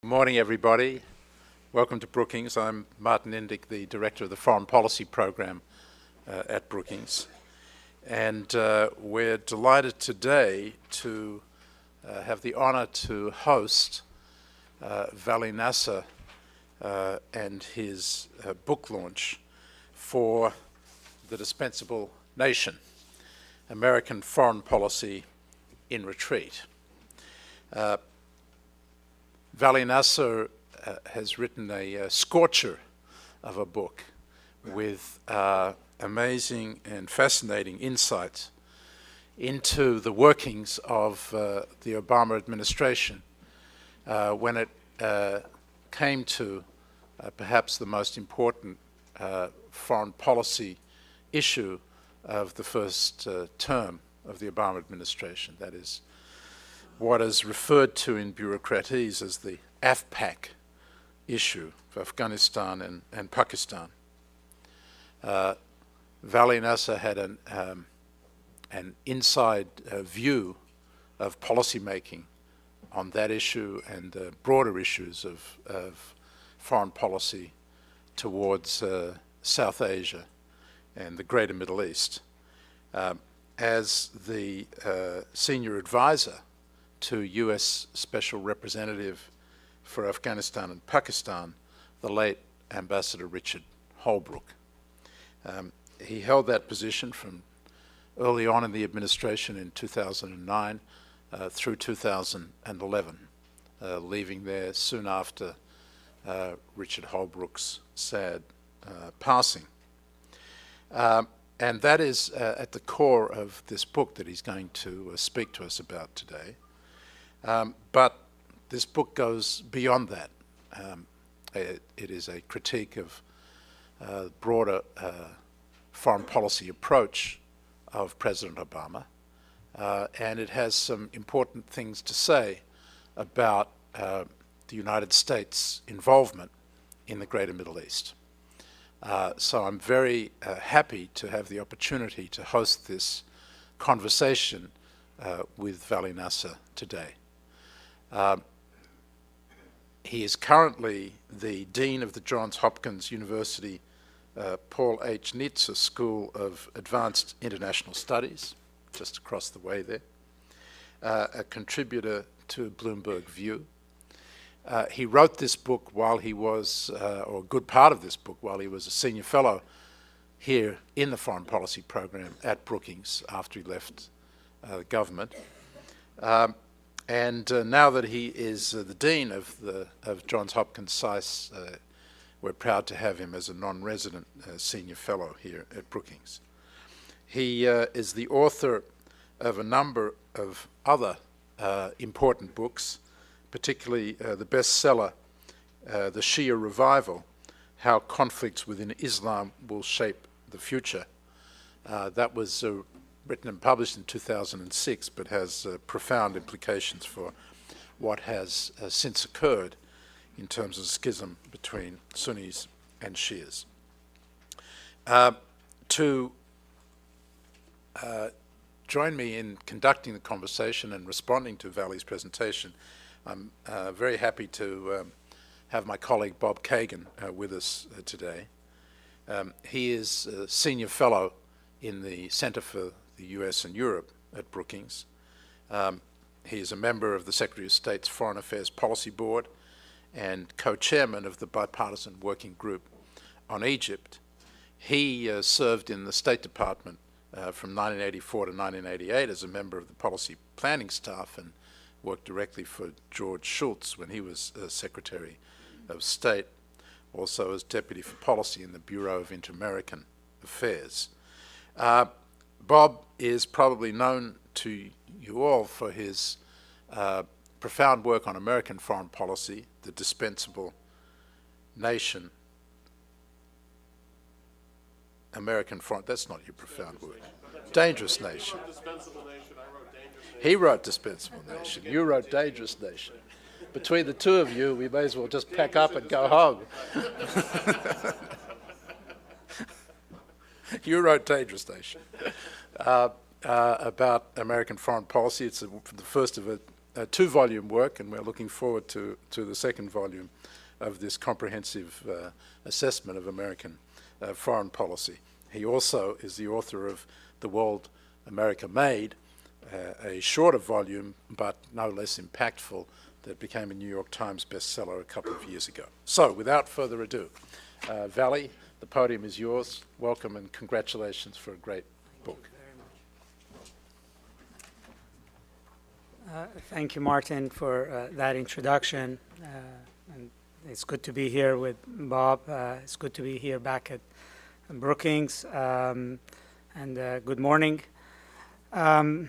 Morning, everybody. Welcome to Brookings. I'm Martin Indyk, the Director of the Foreign Policy Program at Brookings. And we're delighted today to have the honor to host Vali Nasr and his book launch for The Dispensable Nation, American Foreign Policy in Retreat. Vali Nasr has written a scorcher of a book with amazing and fascinating insights into the workings of the Obama administration when it came to perhaps the most important foreign policy issue of the first term of the Obama administration. That is what is referred to in bureaucratese as the AFPAC issue for Afghanistan and Pakistan. Vali Nasr had an inside view of policymaking on that issue and the broader issues of foreign policy towards South Asia and the greater Middle East. As the senior advisor to U.S. Special Representative for Afghanistan and Pakistan, the late Ambassador Richard Holbrooke. He held that position from early on in the administration in 2009 through 2011, leaving there soon after Richard Holbrooke's sad passing. And that is at the core of this book that he's going to speak to us about today. But this book goes beyond that. It is a critique of broader foreign policy approach of President Obama, and it has some important things to say about the United States' involvement in the greater Middle East. So I'm very happy to have the opportunity to host this conversation with Vali Nasr today. He is currently the Dean of the Johns Hopkins University Paul H. Nitze School of Advanced International Studies, just across the way there, a contributor to Bloomberg View. He wrote this book while he was, or a good part of this book, while he was a senior fellow here in the foreign policy program at Brookings after he left the government. And now that he is the dean of Johns Hopkins SAIS, we're proud to have him as a non-resident senior fellow here at Brookings. He is the author of a number of other important books, particularly the bestseller, The Shia Revival, How Conflicts Within Islam Will Shape the Future. That was written and published in 2006, but has profound implications for what has since occurred in terms of schism between Sunnis and Shias. To join me in conducting the conversation and responding to Vali's presentation, I'm very happy to have my colleague Bob Kagan with us today. He is a senior fellow in the Center for the US and Europe at Brookings. He is a member of the Secretary of State's Foreign Affairs Policy Board and co-chairman of the Bipartisan Working Group on Egypt. He served in the State Department from 1984 to 1988 as a member of the policy planning staff and worked directly for George Shultz when he was Secretary of State, also as Deputy for Policy in the Bureau of Inter-American Affairs. Bob is probably known to you all for his profound work on American foreign policy, the dispensable nation. American foreign, that's not your profound word. Dangerous nation. He wrote Dispensable Nation. You wrote Dangerous Nation. Between the two of you, we may as well just pack up and go home. You wrote Dangerous Nation. About American foreign policy. It's the first of a two-volume work, and we're looking forward to the second volume of this comprehensive assessment of American foreign policy. He also is the author of The World America Made, a shorter volume but no less impactful that became a New York Times bestseller a couple of years ago. So, without further ado, Vali, the podium is yours. Welcome and congratulations for a great book. Thank you, Martin, for that introduction. And it's good to be here with Bob. It's good to be here back at Brookings. And good morning. I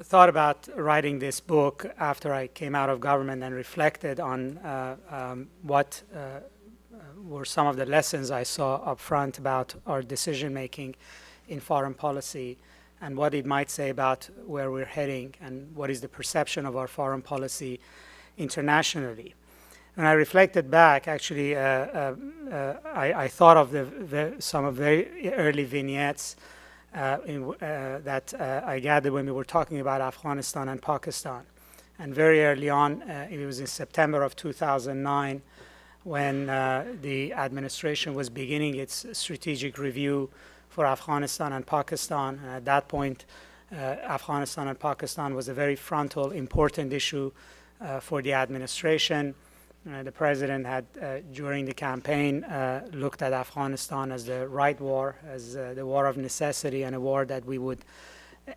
thought about writing this book after I came out of government and reflected on what were some of the lessons I saw up front about our decision-making in foreign policy, and what it might say about where we're heading and what is the perception of our foreign policy internationally. When I reflected back, actually, I thought of some of very early vignettes that I gathered when we were talking about Afghanistan and Pakistan. And very early on, it was in September of 2009, when the administration was beginning its strategic review for Afghanistan and Pakistan. And at that point, Afghanistan and Pakistan was a very frontal, important issue for the administration. The president had, during the campaign, looked at Afghanistan as the right war, as the war of necessity, and a war that we would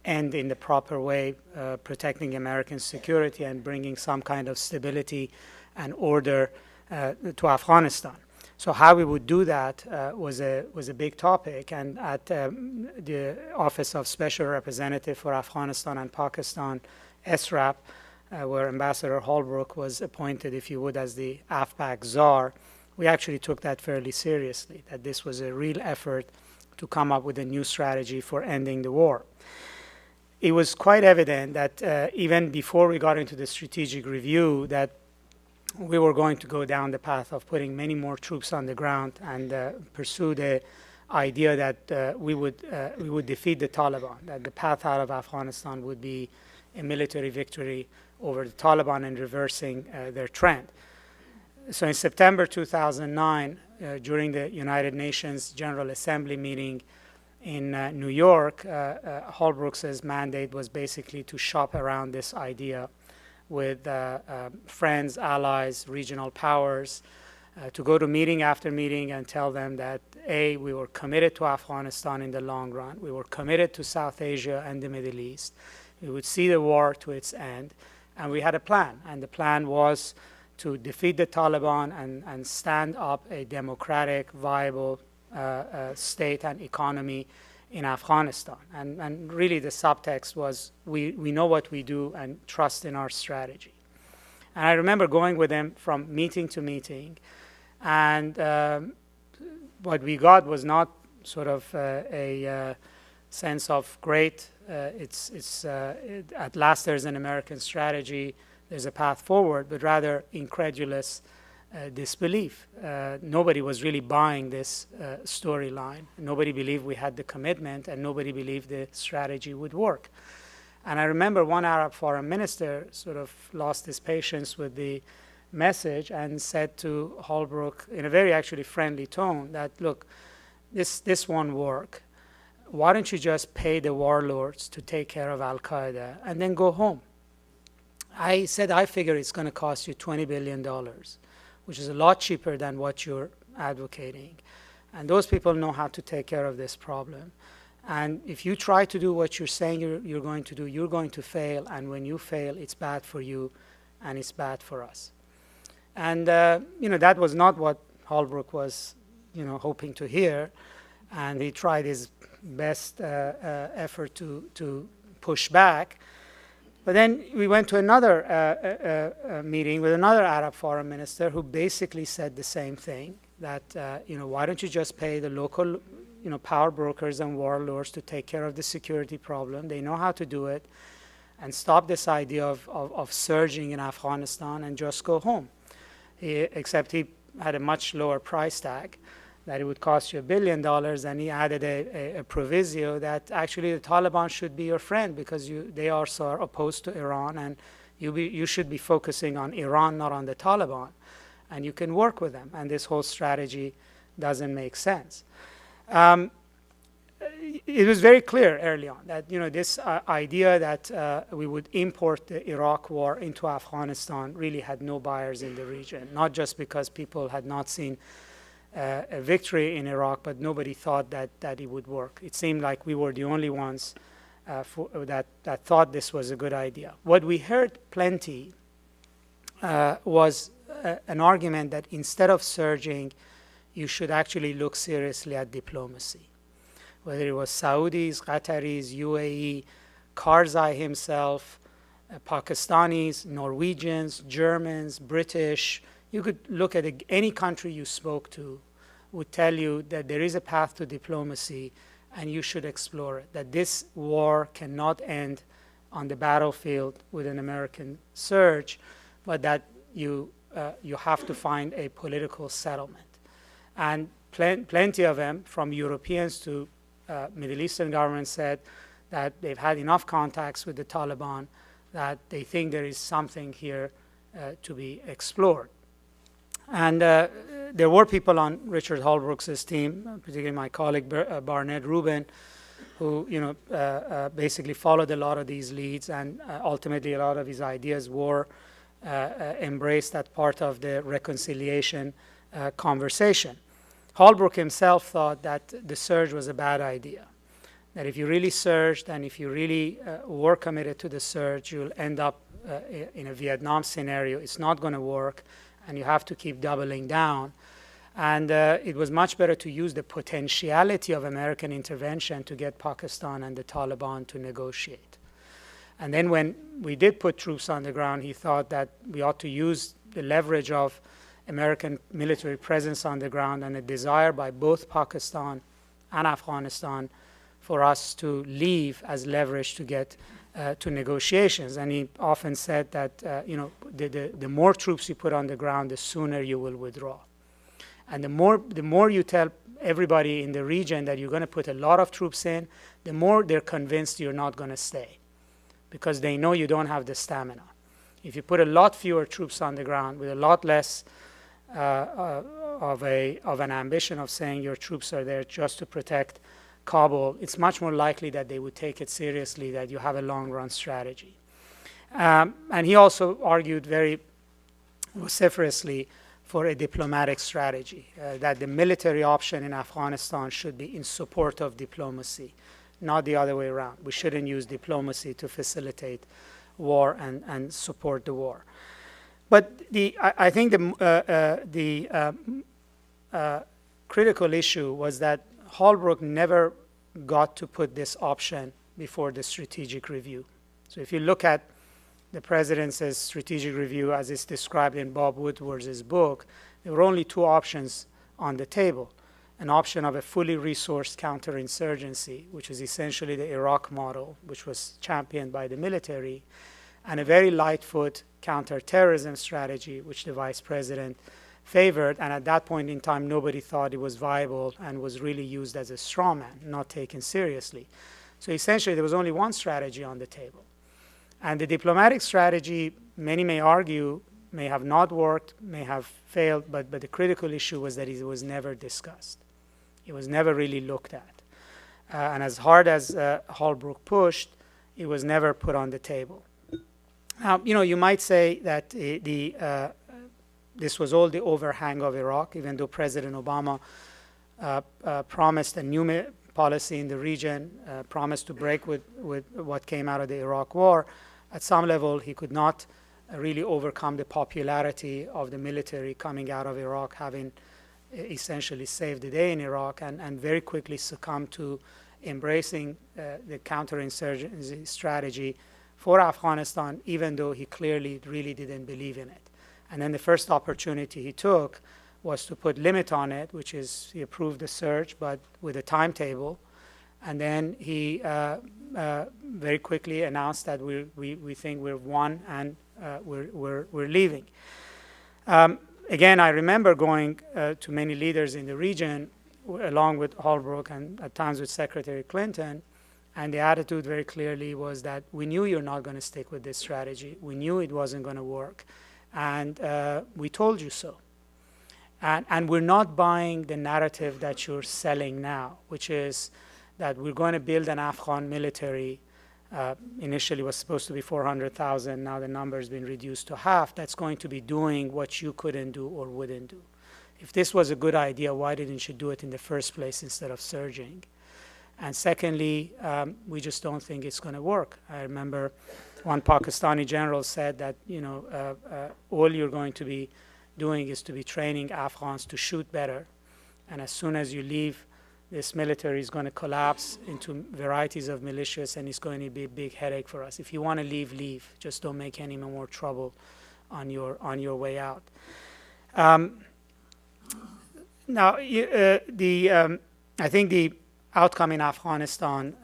end in the proper way, protecting American security and bringing some kind of stability and order to Afghanistan. So how we would do that was a big topic, and at the Office of Special Representative for Afghanistan and Pakistan, SRAP, where Ambassador Holbrooke was appointed, if you would, as the AFPAC czar, we actually took that fairly seriously, that this was a real effort to come up with a new strategy for ending the war. It was quite evident that even before we got into the strategic review, that we were going to go down the path of putting many more troops on the ground and pursue the idea that we would defeat the Taliban, that the path out of Afghanistan would be a military victory over the Taliban and reversing their trend. So in September 2009, during the United Nations General Assembly meeting in New York, Holbrooke's mandate was basically to shop around this idea with friends, allies, regional powers, to go to meeting after meeting and tell them that, A, we were committed to Afghanistan in the long run, we were committed to South Asia and the Middle East, we would see the war to its end, and we had a plan. And the plan was to defeat the Taliban and stand up a democratic, viable state and economy in Afghanistan. And really the subtext was, we know what we do and trust in our strategy. And I remember going with them from meeting to meeting, and what we got was not sort of a sense of great, at last there's an American strategy, there's a path forward, but rather incredulous disbelief. Nobody was really buying this storyline. Nobody believed we had the commitment, and nobody believed the strategy would work. And I remember one Arab foreign minister sort of lost his patience with the message and said to Holbrooke in a very actually friendly tone that, look, this won't work. Why don't you just pay the warlords to take care of Al-Qaeda and then go home? I said, I figure it's going to cost you $20 billion, which is a lot cheaper than what you're advocating. And those people know how to take care of this problem. And if you try to do what you're saying you're going to do, you're going to fail. And when you fail, it's bad for you and it's bad for us. And that was not what Holbrooke was hoping to hear. And he tried his best effort to push back. But then we went to another meeting with another Arab foreign minister who basically said the same thing, that why don't you just pay the local power brokers and warlords to take care of the security problem. They know how to do it, and stop this idea of surging in Afghanistan and just go home. Except he had a much lower price tag. that it would cost you $1 billion, and he added a proviso that actually the Taliban should be your friend because they also are opposed to Iran, and you should be focusing on Iran, not on the Taliban, and you can work with them. And this whole strategy doesn't make sense. It was very clear early on that this idea that we would import the Iraq war into Afghanistan really had no buyers in the region, not just because people had not seen a victory in Iraq, but nobody thought that it would work. It seemed like we were the only ones that thought this was a good idea. What we heard plenty was an argument that instead of surging, you should actually look seriously at diplomacy. Whether it was Saudis, Qataris, UAE, Karzai himself, Pakistanis, Norwegians, Germans, British, you could look at any country you spoke to would tell you that there is a path to diplomacy and you should explore it, that this war cannot end on the battlefield with an American surge, but that you have to find a political settlement. And plenty of them, from Europeans to Middle Eastern governments, said that they've had enough contacts with the Taliban that they think there is something here to be explored. And there were people on Richard Holbrooke's team, particularly my colleague Barnett Rubin, who basically followed a lot of these leads, and ultimately a lot of his ideas were embraced as part of the reconciliation conversation. Holbrooke himself thought that the surge was a bad idea, that if you really surged and if you really were committed to the surge, you'll end up in a Vietnam scenario. It's not going to work, and you have to keep doubling down. And it was much better to use the potentiality of American intervention to get Pakistan and the Taliban to negotiate. And then when we did put troops on the ground, he thought that we ought to use the leverage of American military presence on the ground and a desire by both Pakistan and Afghanistan for us to leave as leverage to get to negotiations. And he often said that the more troops you put on the ground, the sooner you will withdraw. And the more you tell everybody in the region that you're going to put a lot of troops in, the more they're convinced you're not going to stay, because they know you don't have the stamina. If you put a lot fewer troops on the ground with a lot less of an ambition of saying your troops are there just to protect Kabul, it's much more likely that they would take it seriously, that you have a long-run strategy. And he also argued very vociferously for a diplomatic strategy, that the military option in Afghanistan should be in support of diplomacy, not the other way around. We shouldn't use diplomacy to facilitate war and support the war. But I think the critical issue was that Holbrooke never got to put this option before the strategic review. So if you look at the president's strategic review as it's described in Bob Woodward's book, there were only two options on the table: an option of a fully resourced counterinsurgency, which is essentially the Iraq model, which was championed by the military, and a very lightfoot counterterrorism strategy, which the vice president favored. And at that point in time, nobody thought it was viable and was really used as a straw man, not taken seriously. So essentially, there was only one strategy on the table. And the diplomatic strategy, many may argue, may have not worked, may have failed, but the critical issue was that it was never discussed. It was never really looked at. And as hard as Holbrooke pushed, it was never put on the table. Now, you might say that this was all the overhang of Iraq, even though President Obama promised a new policy in the region, promised to break with what came out of the Iraq war. At some level, he could not really overcome the popularity of the military coming out of Iraq, having essentially saved the day in Iraq, and very quickly succumbed to embracing the counterinsurgency strategy for Afghanistan, even though he clearly really didn't believe in it. And then the first opportunity he took was to put limit on it, which is he approved the surge, but with a timetable. And then he very quickly announced that we think we've won and we're leaving. Again, I remember going to many leaders in the region along with Holbrooke and at times with Secretary Clinton. And the attitude very clearly was that we knew you're not going to stick with this strategy. We knew it wasn't going to work. And we told you so. And we're not buying the narrative that you're selling now, which is that we're going to build an Afghan military. Initially was supposed to be 400,000. Now the number has been reduced to half. That's going to be doing what you couldn't do or wouldn't do. If this was a good idea, why didn't you do it in the first place instead of surging? And secondly, we just don't think it's going to work. I remember one Pakistani general said that, all you're going to be doing is to be training Afghans to shoot better. And as soon as you leave, this military is going to collapse into varieties of militias, and it's going to be a big headache for us. If you want to leave, leave. Just don't make any more trouble on your way out. Now, I think the outcome in Afghanistan,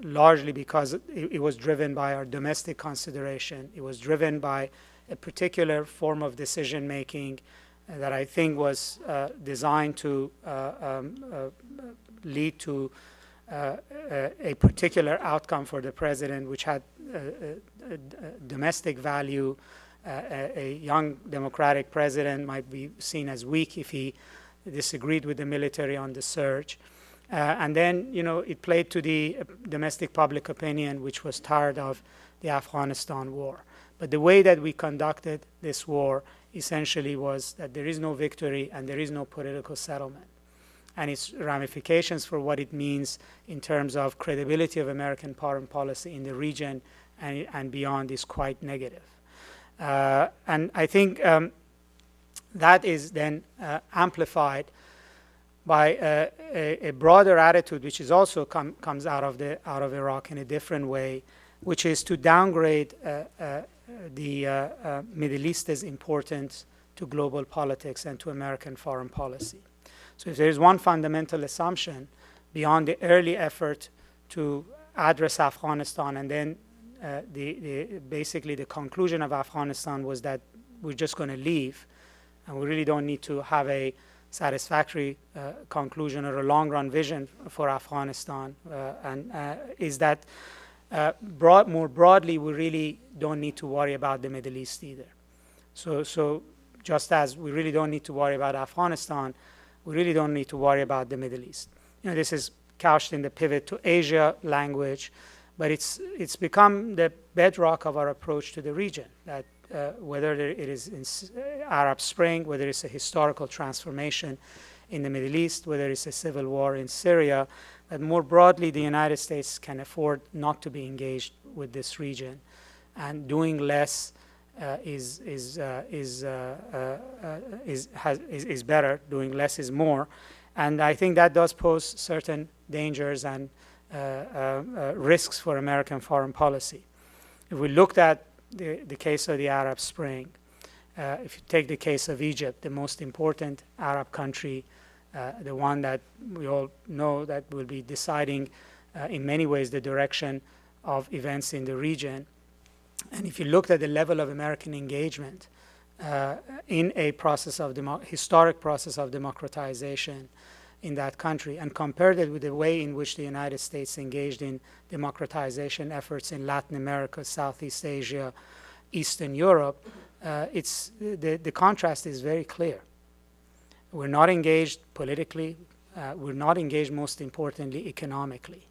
largely because it was driven by our domestic consideration, it was driven by a particular form of decision making that I think was designed to lead to a particular outcome for the president, which had a domestic value. A young democratic president might be seen as weak if he disagreed with the military on the surge. And then, it played to the domestic public opinion, which was tired of the Afghanistan war. But the way that we conducted this war essentially was that there is no victory and there is no political settlement. And its ramifications for what it means in terms of credibility of American foreign policy in the region and beyond is quite negative. And I think that is then amplified by a broader attitude, which is also comes out of Iraq in a different way, which is to downgrade the Middle East's importance to global politics and to American foreign policy. So if there is one fundamental assumption beyond the early effort to address Afghanistan, and then basically the conclusion of Afghanistan was that we're just going to leave, and we really don't need to have a satisfactory conclusion or a long-run vision for Afghanistan, is that more broadly, we really don't need to worry about the Middle East either. So just as we really don't need to worry about Afghanistan, we really don't need to worry about the Middle East. This is couched in the pivot to Asia language, but it's become the bedrock of our approach to the region, that whether it is in Arab Spring, whether it's a historical transformation in the Middle East, whether it's a civil war in Syria, that more broadly the United States can afford not to be engaged with this region, and doing less is better. Doing less is more, and I think that does pose certain dangers and risks for American foreign policy. If we looked at the case of the Arab Spring, if you take the case of Egypt, the most important Arab country, the one that we all know that will be deciding in many ways the direction of events in the region. And if you looked at the level of American engagement in a process of historic process of democratization in that country, and compared it with the way in which the United States engaged in democratization efforts in Latin America, Southeast Asia, Eastern Europe, the contrast is very clear. We're not engaged politically. We're not engaged, most importantly, economically.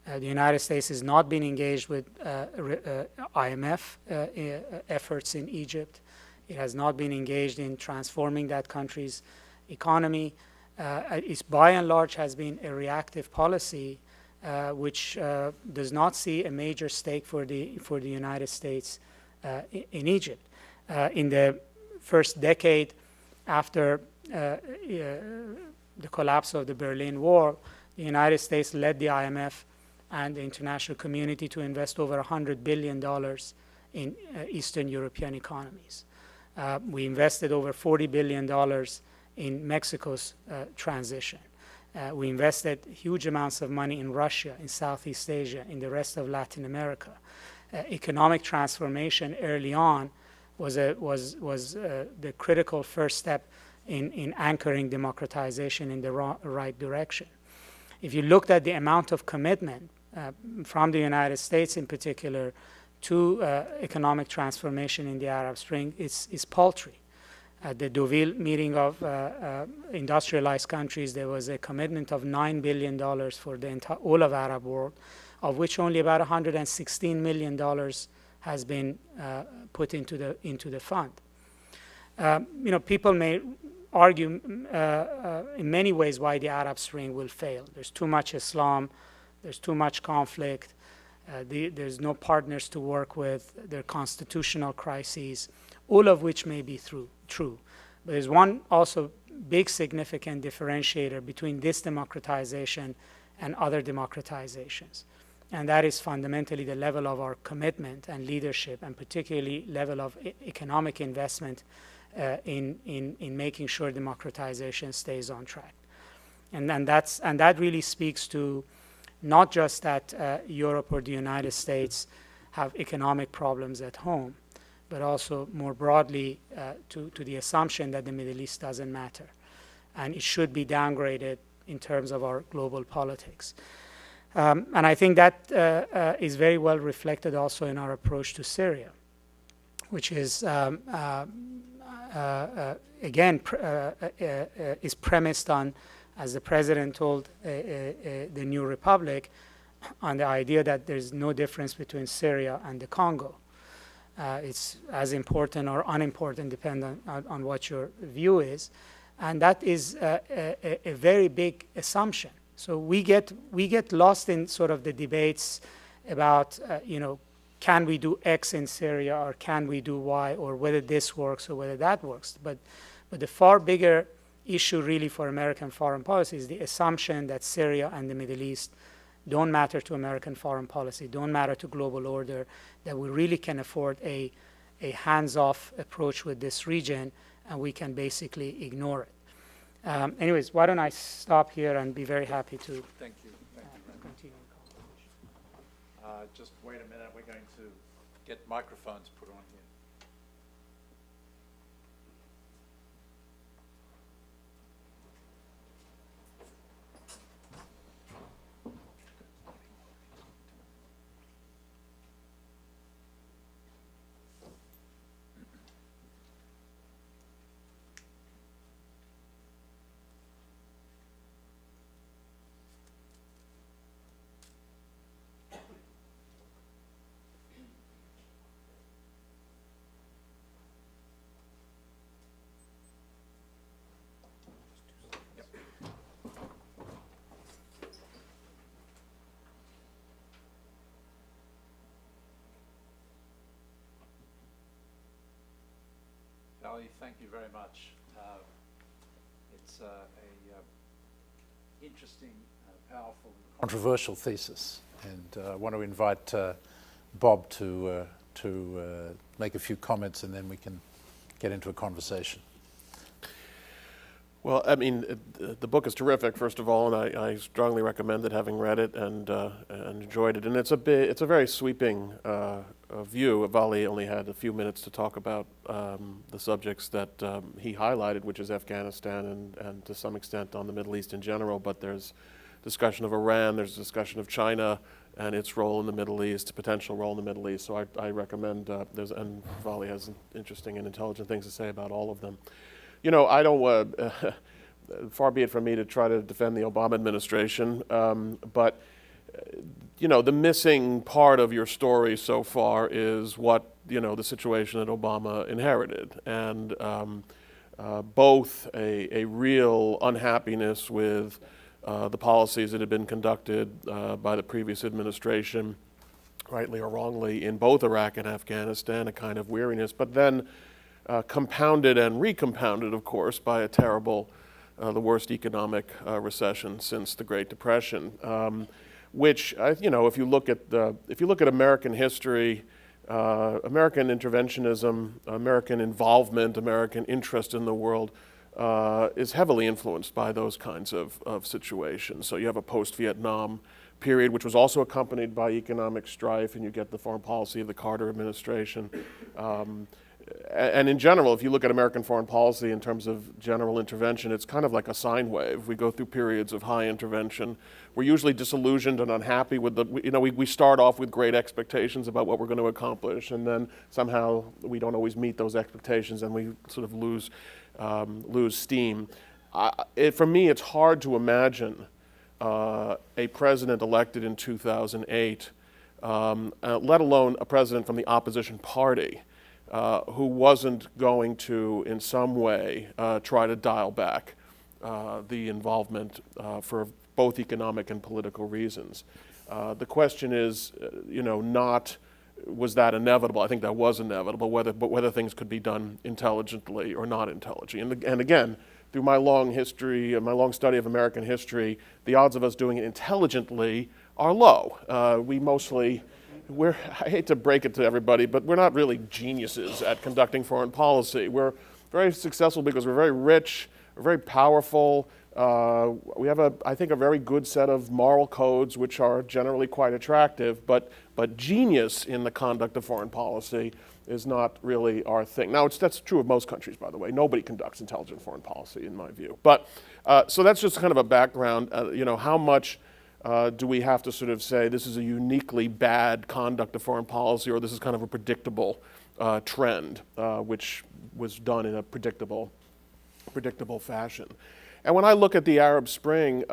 The United States has not been engaged with IMF efforts in Egypt. It has not been engaged in transforming that country's economy. It, by and large, has been a reactive policy, which does not see a major stake for the United States in Egypt. In the first decade after the collapse of the Berlin Wall, the United States led the IMF and the international community to invest over $100 billion in Eastern European economies. We invested over $40 billion in Mexico's transition. We invested huge amounts of money in Russia, in Southeast Asia, in the rest of Latin America. Economic transformation early on was the critical first step in anchoring democratization in the right direction. If you looked at the amount of commitment from the United States in particular to economic transformation in the Arab Spring, is paltry. At the Deauville meeting of industrialized countries, there was a commitment of $9 billion for the all of Arab world, of which only about $116 million has been put into the fund. People may argue in many ways why the Arab Spring will fail. There's too much Islam, there's too much conflict, there's no partners to work with, there are constitutional crises, all of which may be true. But there's one also big significant differentiator between this democratization and other democratizations. And that is fundamentally the level of our commitment and leadership, and particularly level of economic investment in making sure democratization stays on track. And that really speaks to not just that Europe or the United States have economic problems at home, but also more broadly to the assumption that the Middle East doesn't matter, and it should be downgraded in terms of our global politics. And I think that is very well reflected also in our approach to Syria, which is, again, is premised on, as the president told the New Republic, on the idea that there's no difference between Syria and the Congo. It's as important or unimportant, depending on what your view is. And that is a very big assumption. So we get lost in sort of the debates about, can we do X in Syria, or can we do Y, or whether this works or whether that works. But the far bigger issue really for American foreign policy is the assumption that Syria and the Middle East don't matter to American foreign policy, don't matter to global order, that we really can afford a hands-off approach with this region, and we can basically ignore it. Anyways, why don't I stop here and be very happy to Thank you. continue the conversation. Just wait a minute. We're going to get microphones put on here. Vali, thank you very much. It's a interesting, powerful, controversial thesis, and I want to invite Bob to make a few comments, and then we can get into a conversation. Well, I mean, the book is terrific, first of all, and I strongly recommend it, having read it and enjoyed it. And it's a very sweeping view. Vali only had a few minutes to talk about the subjects that he highlighted, which is Afghanistan and to some extent on the Middle East in general. But there's discussion of Iran, there's discussion of China and its role in the Middle East, potential role in the Middle East. So I recommend and Vali has interesting and intelligent things to say about all of them. I don't, far be it from me to try to defend the Obama administration, but, the missing part of your story so far is what, the situation that Obama inherited. And both a real unhappiness with the policies that had been conducted by the previous administration, rightly or wrongly, in both Iraq and Afghanistan, a kind of weariness, but then compounded and recompounded, of course, by a terrible, the worst economic recession since the Great Depression. Which, if you look at American history, American interventionism, American involvement, American interest in the world is heavily influenced by those kinds of situations. So you have a post-Vietnam period, which was also accompanied by economic strife, and you get the foreign policy of the Carter administration. and in general, if you look at American foreign policy in terms of general intervention, it's kind of like a sine wave. We go through periods of high intervention. We're usually disillusioned and unhappy with we start off with great expectations about what we're going to accomplish, and then somehow we don't always meet those expectations, and we sort of lose steam. For me, it's hard to imagine a president elected in 2008, let alone a president from the opposition party, who wasn't going to, in some way, try to dial back the involvement for both economic and political reasons. The question is, not was that inevitable. I think that was inevitable, but whether things could be done intelligently or not intelligently. And again, through my long history, my long study of American history, the odds of us doing it intelligently are low. I hate to break it to everybody, but we're not really geniuses at conducting foreign policy. We're very successful because we're very rich, we're very powerful. We have, I think, a very good set of moral codes, which are generally quite attractive, but genius in the conduct of foreign policy is not really our thing. Now, that's true of most countries, by the way. Nobody conducts intelligent foreign policy, in my view. But so that's just kind of a background. How much do we have to sort of say this is a uniquely bad conduct of foreign policy, or this is kind of a predictable trend, which was done in a predictable fashion? And when I look at the Arab Spring,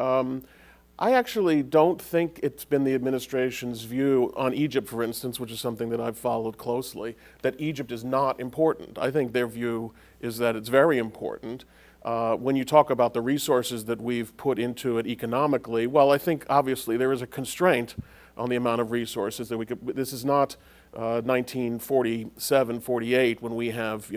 I actually don't think it's been the administration's view on Egypt, for instance, which is something that I've followed closely, that Egypt is not important. I think their view is that it's very important. When you talk about the resources that we've put into it economically, well, I think obviously there is a constraint on the amount of resources that we could. This is not 1947, 48, when we have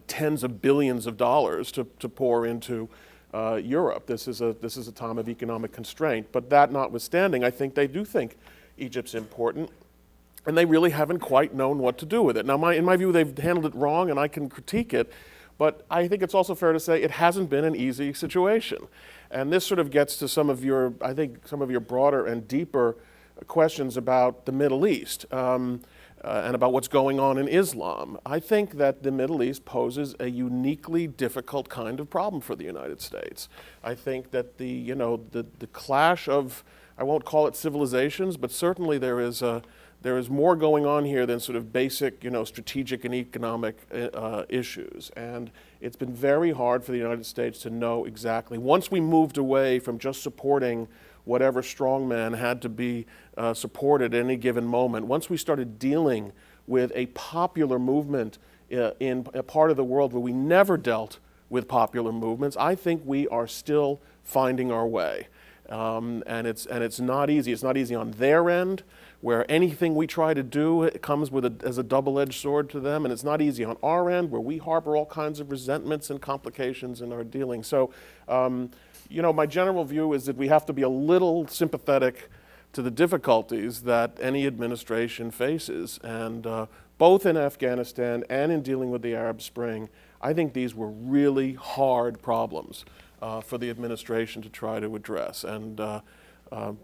tens of billions of dollars to pour into Europe. This is a time of economic constraint. But that notwithstanding, I think they do think Egypt's important, and they really haven't quite known what to do with it. Now, in my view, they've handled it wrong, and I can critique it. But I think it's also fair to say it hasn't been an easy situation. And this sort of gets to some of your broader and deeper questions about the Middle East and about what's going on in Islam. I think that the Middle East poses a uniquely difficult kind of problem for the United States. I think that the clash of, I won't call it civilizations, but certainly there is more going on here than sort of basic, strategic and economic issues. And it's been very hard for the United States to know exactly. Once we moved away from just supporting whatever strongman had to be supported at any given moment, once we started dealing with a popular movement in a part of the world where we never dealt with popular movements, I think we are still finding our way. And it's not easy. It's not easy on their end, where anything we try to do, it comes as a double-edged sword to them, and it's not easy on our end, where we harbor all kinds of resentments and complications in our dealing. So, my general view is that we have to be a little sympathetic to the difficulties that any administration faces, and both in Afghanistan and in dealing with the Arab Spring, I think these were really hard problems for the administration to try to address, and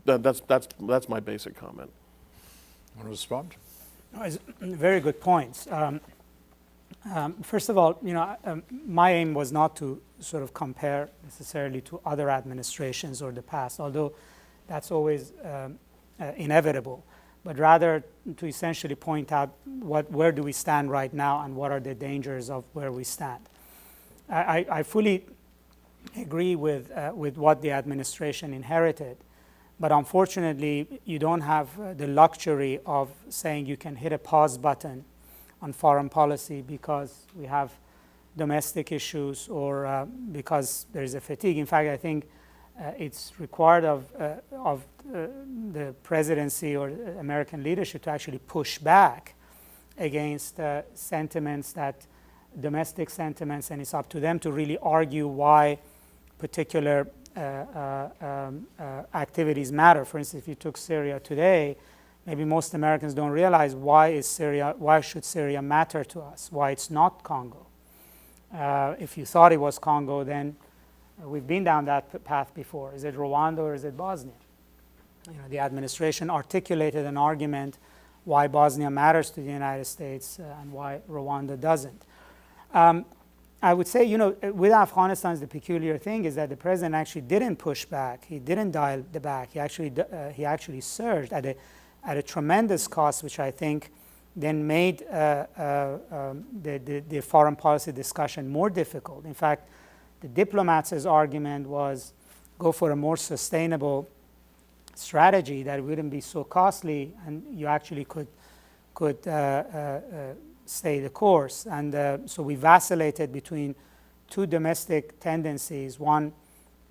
that's my basic comment. Want to respond? No, it's very good points. First of all, my aim was not to sort of compare necessarily to other administrations or the past, although that's always inevitable, but rather to essentially point out where do we stand right now and what are the dangers of where we stand. I fully agree with what the administration inherited. But unfortunately, you don't have the luxury of saying you can hit a pause button on foreign policy because we have domestic issues or because there is a fatigue. In fact, I think it's required of the presidency or American leadership to actually push back against sentiments domestic sentiments, and it's up to them to really argue why particular activities matter. For instance, if you took Syria today, maybe most Americans don't realize why should Syria matter to us, why it's not Congo. If you thought it was Congo, then we've been down that path before. Is it Rwanda or is it Bosnia? The administration articulated an argument why Bosnia matters to the United States and why Rwanda doesn't. I would say, with Afghanistan, the peculiar thing is that the president actually didn't push back. He didn't dial the back. He actually surged at a tremendous cost, which I think then made the foreign policy discussion more difficult. In fact, the diplomats' argument was go for a more sustainable strategy that wouldn't be so costly, and you actually could stay the course. And so we vacillated between two domestic tendencies. One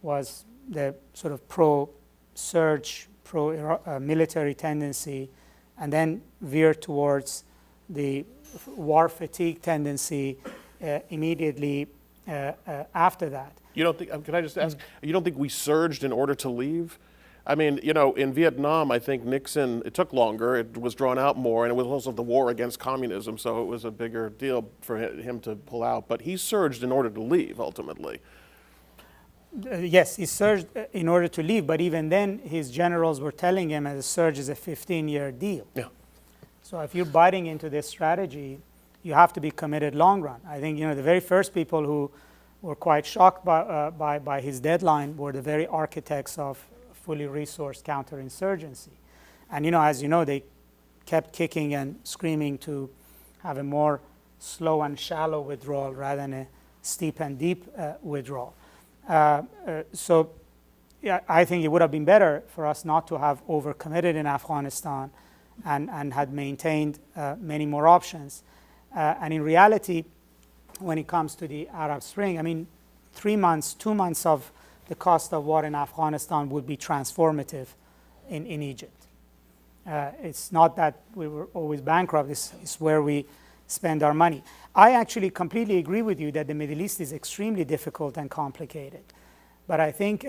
was the sort of pro-surge, pro-military tendency, and then veered towards the war fatigue tendency immediately after that. You don't think, can I just ask, you don't think we surged in order to leave? I mean, in Vietnam, I think Nixon, it took longer, it was drawn out more, and it was also the war against communism, so it was a bigger deal for him to pull out. But he surged in order to leave, ultimately. Yes, he surged in order to leave, but even then, his generals were telling him that the surge is a 15-year deal. Yeah. So if you're biting into this strategy, you have to be committed long run. I think, the very first people who were quite shocked by his deadline were the very architects of fully resourced counterinsurgency. And, as you know, they kept kicking and screaming to have a more slow and shallow withdrawal rather than a steep and deep withdrawal. So yeah, I think it would have been better for us not to have overcommitted in Afghanistan and had maintained many more options. And in reality, when it comes to the Arab Spring, I mean, 2 months of the cost of war in Afghanistan would be transformative in Egypt. It's not that we were always bankrupt, it's where we spend our money. I actually completely agree with you that the Middle East is extremely difficult and complicated. But I think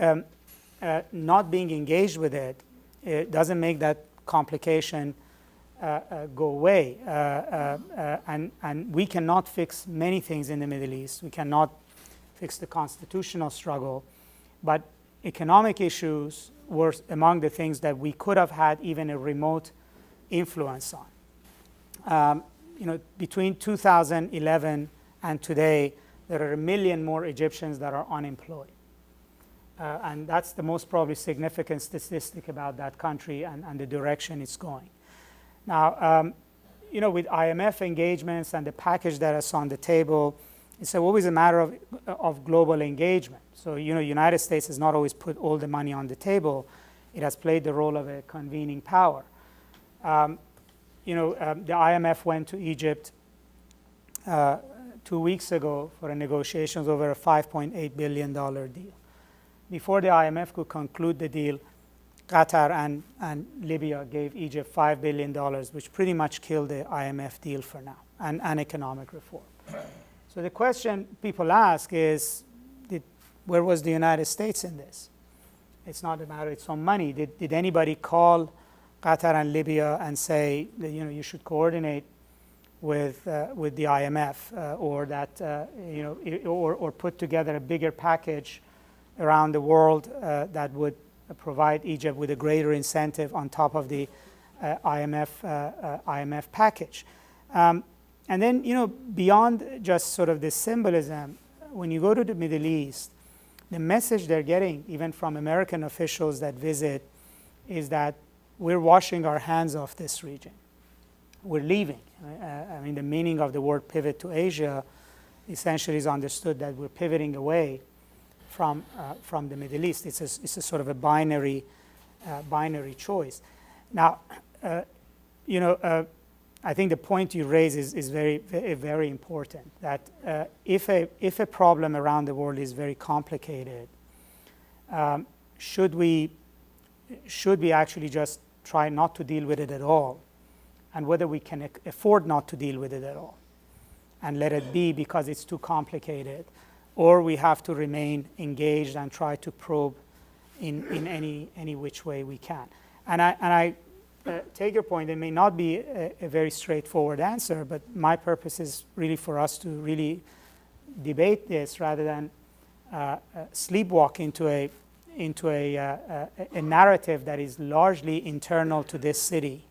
not being engaged with it doesn't make that complication go away. And we cannot fix many things in the Middle East. We cannot fix the constitutional struggle. But economic issues were among the things that we could have had even a remote influence on. Between 2011 and today, there are 1 million more Egyptians that are unemployed. And that's the most probably significant statistic about that country and the direction it's going. Now, with IMF engagements and the package that is on the table, it's always a matter of global engagement. So, United States has not always put all the money on the table. It has played the role of a convening power. The IMF went to Egypt 2 weeks ago for a negotiations over a $5.8 billion deal. Before the IMF could conclude the deal, Qatar and Libya gave Egypt $5 billion, which pretty much killed the IMF deal for now, and economic reform. So the question people ask is, where was the United States in this? It's not a matter of its own money. Did anybody call Qatar and Libya and say that you should coordinate with the IMF or that or put together a bigger package around the world that would provide Egypt with a greater incentive on top of the IMF package? And then, beyond just sort of the symbolism, when you go to the Middle East, the message they're getting, even from American officials that visit, is that we're washing our hands off this region. We're leaving. The meaning of the word pivot to Asia essentially is understood that we're pivoting away from the Middle East. It's a sort of a binary choice. Now, I think the point you raise is very, very important, that if a problem around the world is very complicated, should we actually just try not to deal with it at all, and whether we can afford not to deal with it at all and let it be because it's too complicated, or we have to remain engaged and try to probe in any which way we can. And I take your point. It may not be a very straightforward answer, but my purpose is really for us to really debate this rather than sleepwalk into a narrative that is largely internal to this city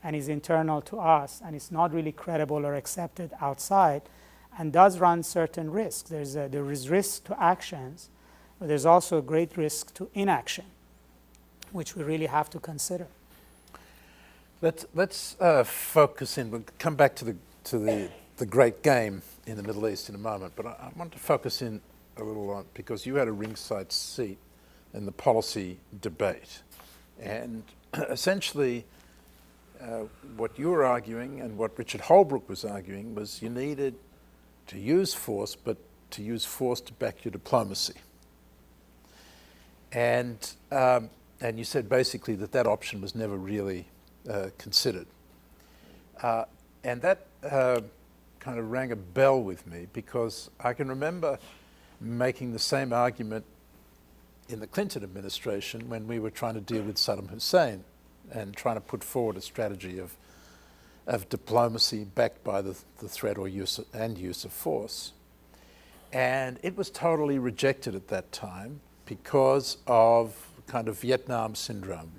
and is internal to us, and it's not really credible or accepted outside, and does run certain risks. There is risk to actions, but there's also a great risk to inaction, which we really have to consider. Let's focus in. We'll come back to the great game in the Middle East in a moment, but I want to focus in a little on, because you had a ringside seat in the policy debate, and essentially what you were arguing and what Richard Holbrooke was arguing was you needed to use force, but to use force to back your diplomacy. And you said basically that option was never really considered. And that kind of rang a bell with me, because I can remember making the same argument in the Clinton administration when we were trying to deal with Saddam Hussein and trying to put forward a strategy of diplomacy backed by the threat or use of force. And it was totally rejected at that time because of kind of Vietnam syndrome.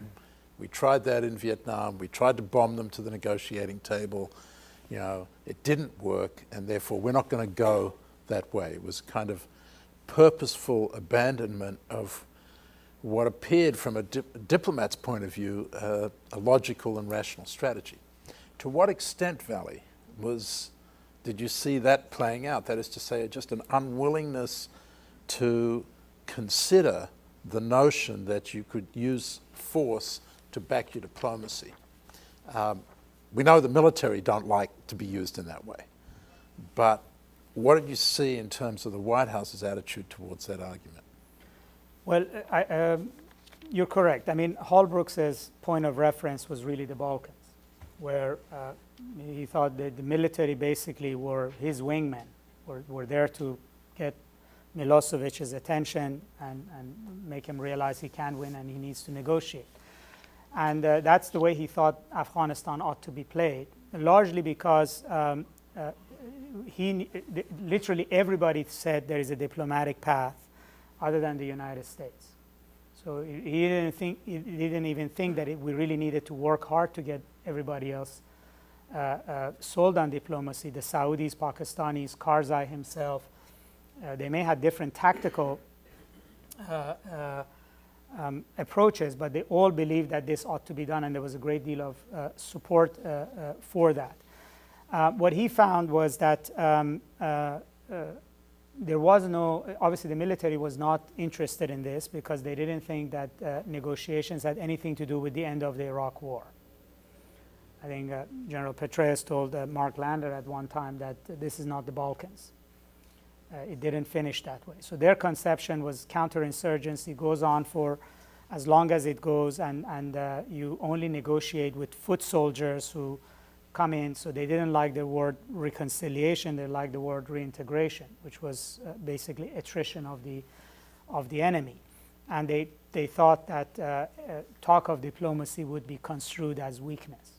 We tried that in Vietnam. We tried to bomb them to the negotiating table. You know, it didn't work, and therefore we're not going to go that way. It was kind of purposeful abandonment of what appeared from a diplomat's point of view a logical and rational strategy. To what extent, Vali, did you see that playing out? That is to say, just an unwillingness to consider the notion that you could use force to back your diplomacy. We know the military don't like to be used in that way, but what did you see in terms of the White House's attitude towards that argument? Well, you're correct. I mean, Holbrooke's point of reference was really the Balkans, where he thought that the military basically were his wingmen, were there to get Milosevic's attention and make him realize he can win and he needs to negotiate. And that's the way he thought Afghanistan ought to be played, largely because literally everybody said there is a diplomatic path other than the United States. So he didn't even think that we really needed to work hard to get everybody else sold on diplomacy. The Saudis, Pakistanis, Karzai himself, they may have different tactical approaches, but they all believed that this ought to be done, and there was a great deal of support for that. What he found was that there was obviously the military was not interested in this because they didn't think that negotiations had anything to do with the end of the Iraq War. I think General Petraeus told Mark Lander at one time that this is not the Balkans. It didn't finish that way. So their conception was counterinsurgency goes on for as long as it goes, and you only negotiate with foot soldiers who come in. So they didn't like the word reconciliation, they liked the word reintegration, which was basically attrition of the enemy. And they thought that talk of diplomacy would be construed as weakness.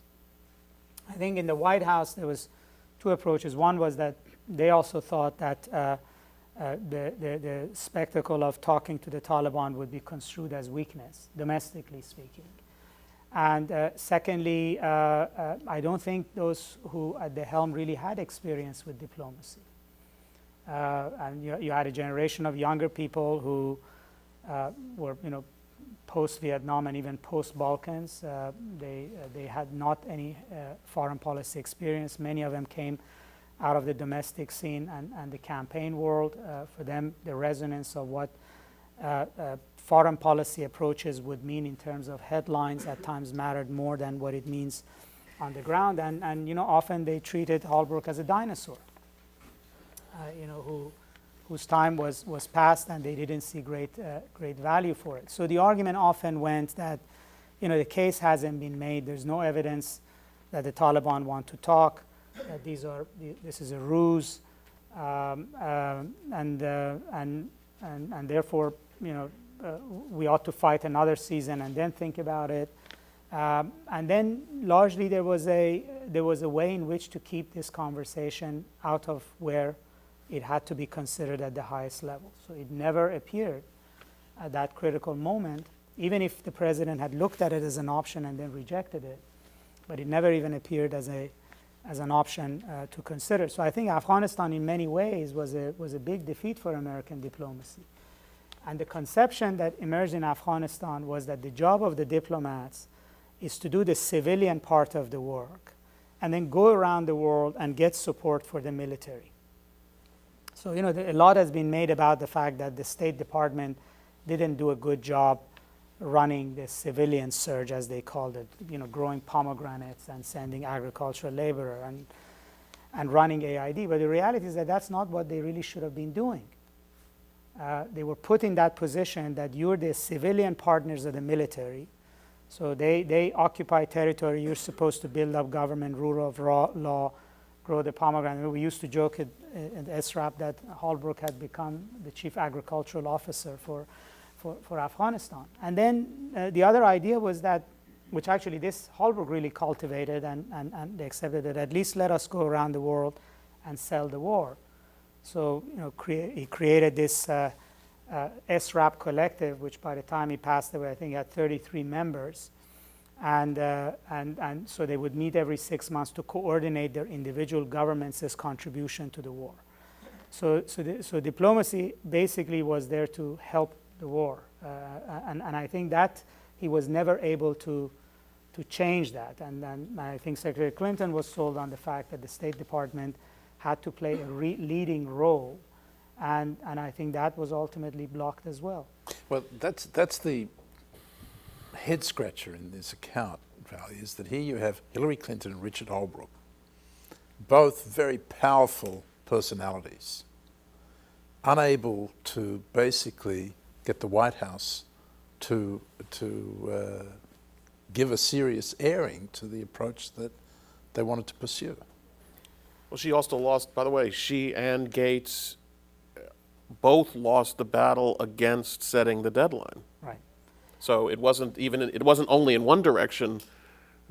I think in the White House there was two approaches. One was that they also thought that the spectacle of talking to the Taliban would be construed as weakness, domestically speaking. And secondly, I don't think those who at the helm really had experience with diplomacy. And you had a generation of younger people who were, post-Vietnam and even post-Balkans. They had not any foreign policy experience. Many of them came out of the domestic scene and the campaign world. For them, the resonance of what foreign policy approaches would mean in terms of headlines at times mattered more than what it means on the ground. And often they treated Holbrooke as a dinosaur, whose time was past and they didn't see great value for it. So the argument often went that, the case hasn't been made. There's no evidence that the Taliban want to talk. That this is a ruse, and therefore, we ought to fight another season and then think about it. And then, largely, there was a way in which to keep this conversation out of where it had to be considered at the highest level. So it never appeared at that critical moment, even if the president had looked at it as an option and then rejected it. but it never even appeared as an option to consider. So I think Afghanistan in many ways was a big defeat for American diplomacy. And the conception that emerged in Afghanistan was that the job of the diplomats is to do the civilian part of the work and then go around the world and get support for the military. So, a lot has been made about the fact that the State Department didn't do a good job running the civilian surge, as they called it, growing pomegranates and sending agricultural labor and running AID. But the reality is that that's not what they really should have been doing. They were put in that position that you're the civilian partners of the military. So they occupy territory. You're supposed to build up government, rule of law, grow the pomegranate. We used to joke at SRAP that Holbrooke had become the chief agricultural officer for Afghanistan. And then the other idea was that, which actually this Holbrooke really cultivated, and they accepted it, at least let us go around the world and sell the war. So he created this SRAP collective, which by the time he passed away, I think had 33 members. And so they would meet every 6 months to coordinate their individual governments' contribution to the war. So diplomacy basically was there to help the war. And I think that he was never able to change that. And I think Secretary Clinton was sold on the fact that the State Department had to play a leading role. And I think that was ultimately blocked as well. Well, that's the head scratcher in this account, Vali, is that here you have Hillary Clinton and Richard Holbrooke, both very powerful personalities, unable to basically get the White House to give a serious airing to the approach that they wanted to pursue. Well, she also lost, by the way, she and Gates both lost the battle against setting the deadline. Right. So it wasn't only in one direction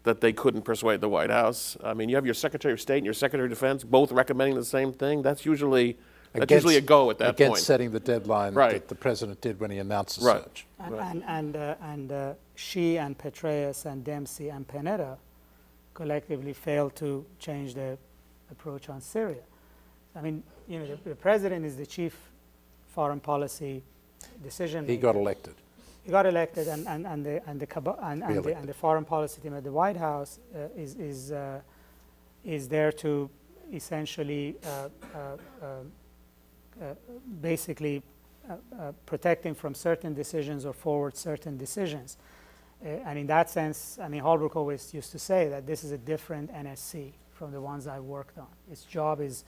that they couldn't persuade the White House. I mean, you have your Secretary of State and your Secretary of Defense both recommending the same thing. That's usually a go at that point. Against setting the deadline that the president did when he announced the surge. And she and Petraeus and Dempsey and Panetta collectively failed to change the approach on Syria. I mean, the president is the chief foreign policy decision maker. He got elected. He got elected, and the foreign policy team at the White House is there to essentially basically protect him from certain decisions or forward certain decisions. And in that sense, I mean, Holbrooke always used to say that this is a different NSC from the ones I worked on. Its job is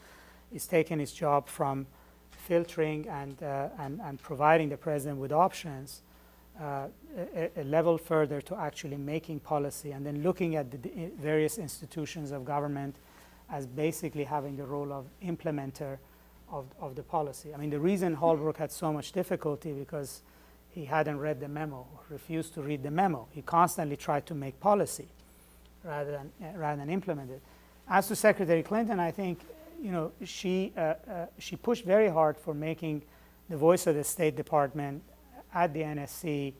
taking its job from filtering and providing the president with options a level further to actually making policy, and then looking at the various institutions of government as basically having the role of implementer of the policy. I mean, the reason Holbrooke had so much difficulty because he hadn't read the memo, refused to read the memo. He constantly tried to make policy rather than implement it. As to Secretary Clinton, I think she pushed very hard for making the voice of the State Department at the NSC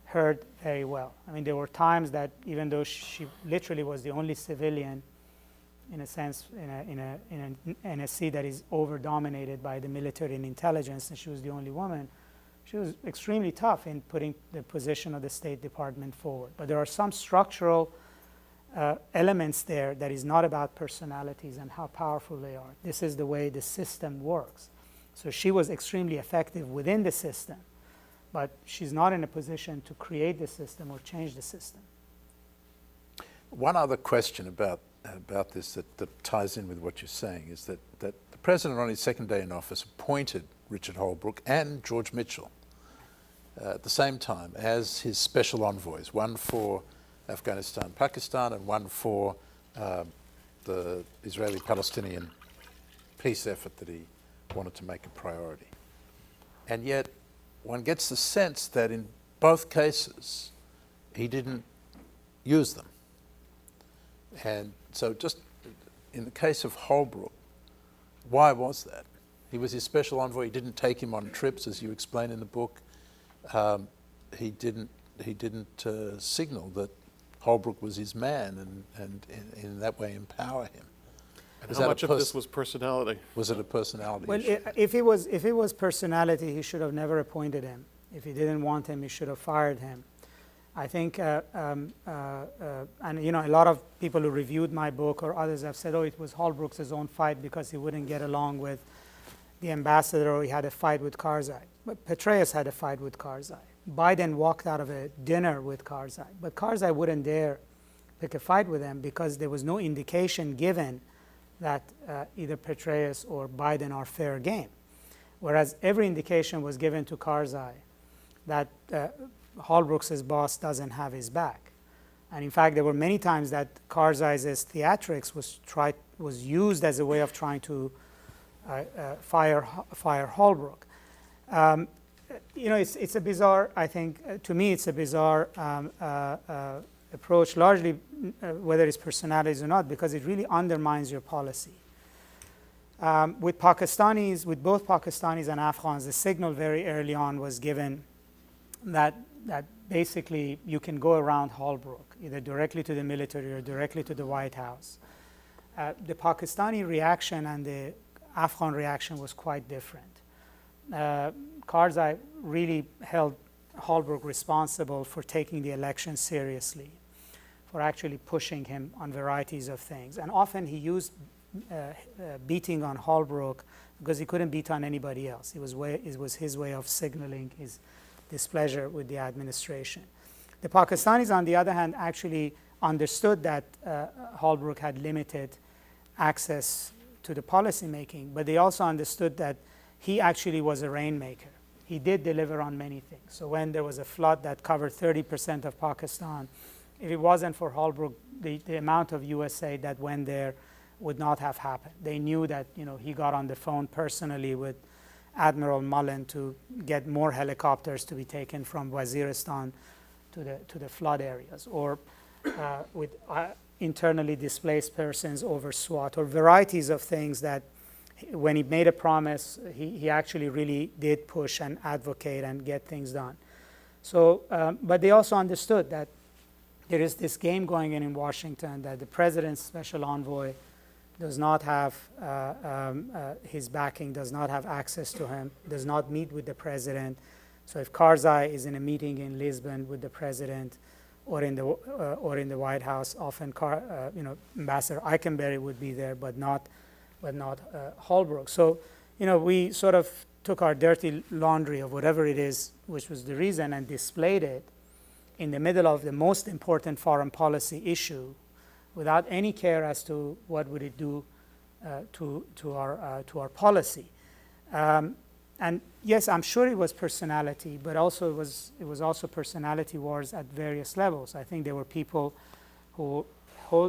heard very well. I mean, there were times that even though she literally was the only civilian, in a sense, in an NSC that is over-dominated by the military and intelligence, and she was the only woman, she was extremely tough in putting the position of the State Department forward. But there are some structural elements there that is not about personalities and how powerful they are. This is the way the system works. So she was extremely effective within the system, but she's not in a position to create the system or change the system. One other question about this that ties in with what you're saying is that the president on his second day in office appointed Richard Holbrooke and George Mitchell at the same time as his special envoys, one for Afghanistan, Pakistan, and one for the Israeli-Palestinian peace effort that he wanted to make a priority. And yet, one gets the sense that in both cases, he didn't use them. And so just in the case of Holbrooke, why was that? He was his special envoy. He didn't take him on trips, as you explain in the book. He didn't signal that Holbrooke was his man and in that way empower him. And how much of this was personality? Was it a personality Well, issue? if it was personality, he should have never appointed him. If he didn't want him, he should have fired him. I think, and a lot of people who reviewed my book or others have said, oh, it was Holbrooke's own fight because he wouldn't get along with the ambassador, or he had a fight with Karzai. But Petraeus had a fight with Karzai. Biden walked out of a dinner with Karzai, but Karzai wouldn't dare pick a fight with him because there was no indication given that either Petraeus or Biden are fair game. Whereas every indication was given to Karzai that Holbrooke's boss doesn't have his back. And in fact, there were many times that Karzai's theatrics was used as a way of trying to fire Holbrooke. It's a bizarre, I think, to me it's a bizarre approach, largely whether it's personalities or not, because it really undermines your policy. With both Pakistanis and Afghans, the signal very early on was given that basically you can go around Holbrooke, either directly to the military or directly to the White House. The Pakistani reaction and the Afghan reaction was quite different. Karzai really held Holbrooke responsible for taking the election seriously, for actually pushing him on varieties of things. And often he used beating on Holbrooke because he couldn't beat on anybody else. It was his way of signaling his displeasure with the administration. The Pakistanis, on the other hand, actually understood that Holbrooke had limited access to the policy making, but they also understood that he actually was a rainmaker. He did deliver on many things. So when there was a flood that covered 30% of Pakistan, if it wasn't for Holbrooke, the amount of US aid that went there would not have happened. They knew that he got on the phone personally with Admiral Mullen to get more helicopters to be taken from Waziristan to the flood areas, or with internally displaced persons over Swat, or varieties of things that when he made a promise, he actually really did push and advocate and get things done. So, but they also understood that there is this game going in Washington, that the president's special envoy does not have his backing, does not have access to him, does not meet with the president. So if Karzai is in a meeting in Lisbon with the president or in the White House, often Ambassador Eikenberry would be there, but not Holbrooke. So we sort of took our dirty laundry of whatever it is, which was the reason, and displayed it in the middle of the most important foreign policy issue, without any care as to what would it do to our policy. And yes, I'm sure it was personality, but also it was also personality wars at various levels. I think there were people who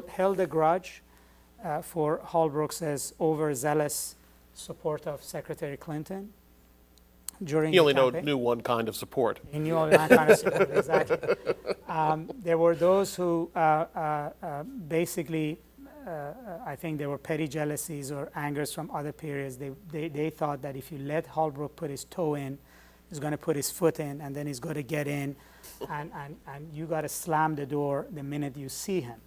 held a grudge for Holbrooke's overzealous support of Secretary Clinton during He only the campaign. knew one kind of support. He knew all that kind of support, exactly. There were those who basically, I think there were petty jealousies or angers from other periods. They thought that if you let Holbrooke put his toe in, he's going to put his foot in, and then he's going to get in, and you got to slam the door the minute you see him,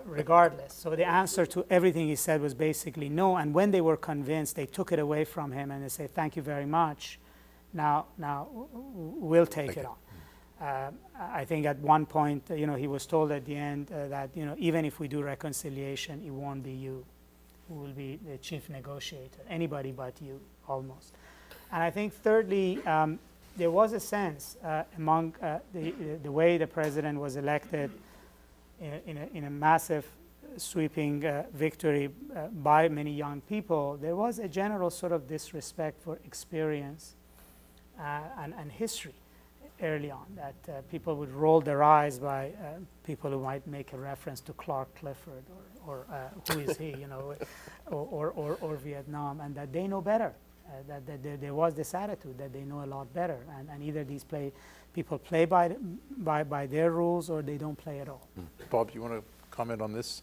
regardless. So the answer to everything he said was basically no, and when they were convinced, they took it away from him, and they said, thank you very much. Now we'll take it on. I think at one point, he was told at the end that, even if we do reconciliation, it won't be you who will be the chief negotiator, anybody but you, almost. And I think thirdly, there was a sense among the way the president was elected in a massive sweeping victory by many young people, there was a general sort of disrespect for experience and history early on, that people would roll their eyes by people who might make a reference to Clark Clifford or who is he, or Vietnam, and that they know better, that there was this attitude that they know a lot better, and either these people play by their rules or they don't play at all. Bob, you want to comment on this?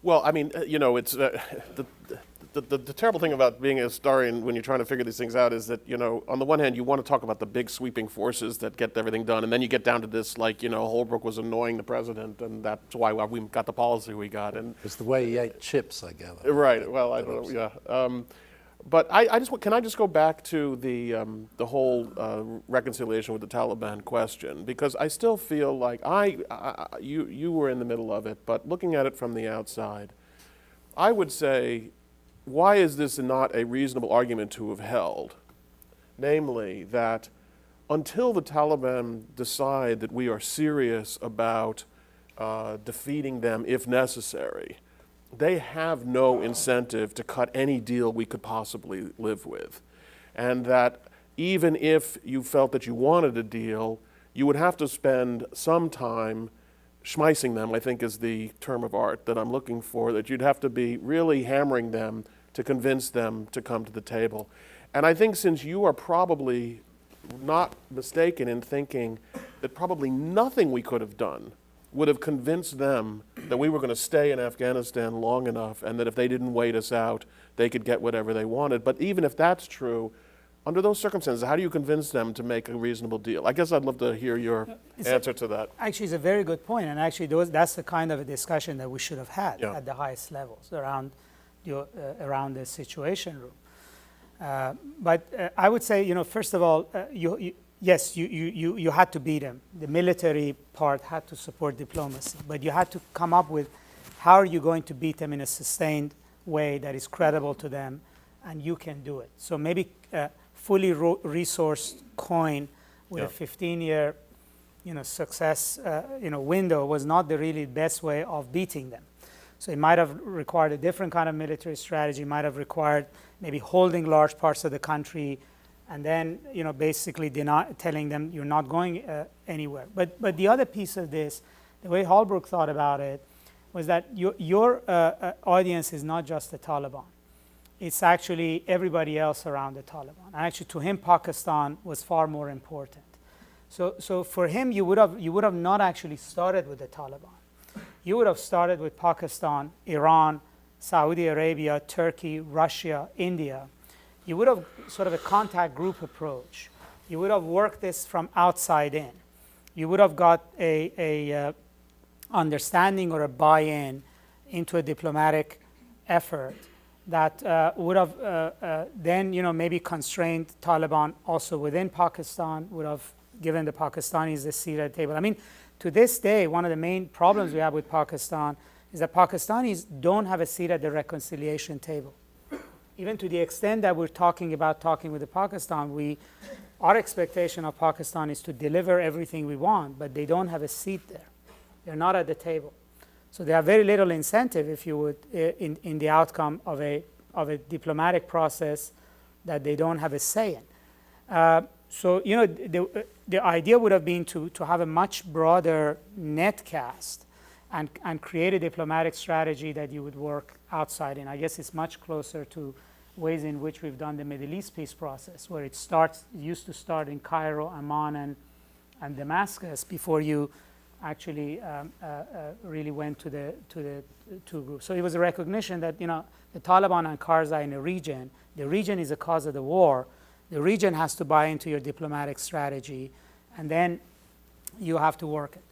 Well, I mean, it's the terrible thing about being a historian when you're trying to figure these things out is that, on the one hand, you want to talk about the big sweeping forces that get everything done, and then you get down to this, like, Holbrooke was annoying the president, and that's why we got the policy we got. And It's the way he ate chips, I gather. right. Well, I don't know. Yeah. But can I just go back to the whole reconciliation with the Taliban question, because I still feel like you were in the middle of it, but looking at it from the outside, I would say, why is this not a reasonable argument to have held? Namely, that until the Taliban decide that we are serious about defeating them if necessary, they have no incentive to cut any deal we could possibly live with. And that even if you felt that you wanted a deal, you would have to spend some time schmeicing them, I think is the term of art that I'm looking for, that you'd have to be really hammering them to convince them to come to the table. And I think since you are probably not mistaken in thinking that probably nothing we could have done would have convinced them that we were going to stay in Afghanistan long enough and that if they didn't wait us out, they could get whatever they wanted. But even if that's true, under those circumstances, how do you convince them to make a reasonable deal? I guess I'd love to hear your answer to that. Actually, it's a very good point, and actually that's the kind of a discussion that we should have had at the highest levels around the Situation Room. But I would say, first of all, yes, you had to beat them. The military part had to support diplomacy, but you had to come up with how are you going to beat them in a sustained way that is credible to them, and you can do it. So maybe fully resourced coin with a 15-year, success, window was not the really best way of beating them. So it might have required a different kind of military strategy. Might have required maybe holding large parts of the country, and then basically telling them you're not going anywhere. But the other piece of this, the way Holbrooke thought about it, was that your audience is not just the Taliban. It's actually everybody else around the Taliban. And actually, to him, Pakistan was far more important. So for him, you would have not actually started with the Taliban. You would have started with Pakistan, Iran, Saudi Arabia, Turkey, Russia, India. You would have sort of a contact group approach. You would have worked this from outside in. You would have got a understanding or a buy-in into a diplomatic effort that would have then maybe constrained Taliban also within Pakistan, would have given the Pakistanis a seat at the table. I mean, to this day, one of the main problems we have with Pakistan is that Pakistanis don't have a seat at the reconciliation table. Even to the extent that we're talking with the Pakistan, our expectation of Pakistan is to deliver everything we want, but they don't have a seat there. They're not at the table. So they have very little incentive, if you would, in the outcome of a diplomatic process that they don't have a say in. So the idea would have been to have a much broader net cast and create a diplomatic strategy that you would work outside in. I guess it's much closer to ways in which we've done the Middle East peace process, where it used to start in Cairo, Amman, and Damascus before you actually really went to the two groups. So it was a recognition that the Taliban and Karzai in a region, the region is a cause of the war. The region has to buy into your diplomatic strategy, and then you have to work it.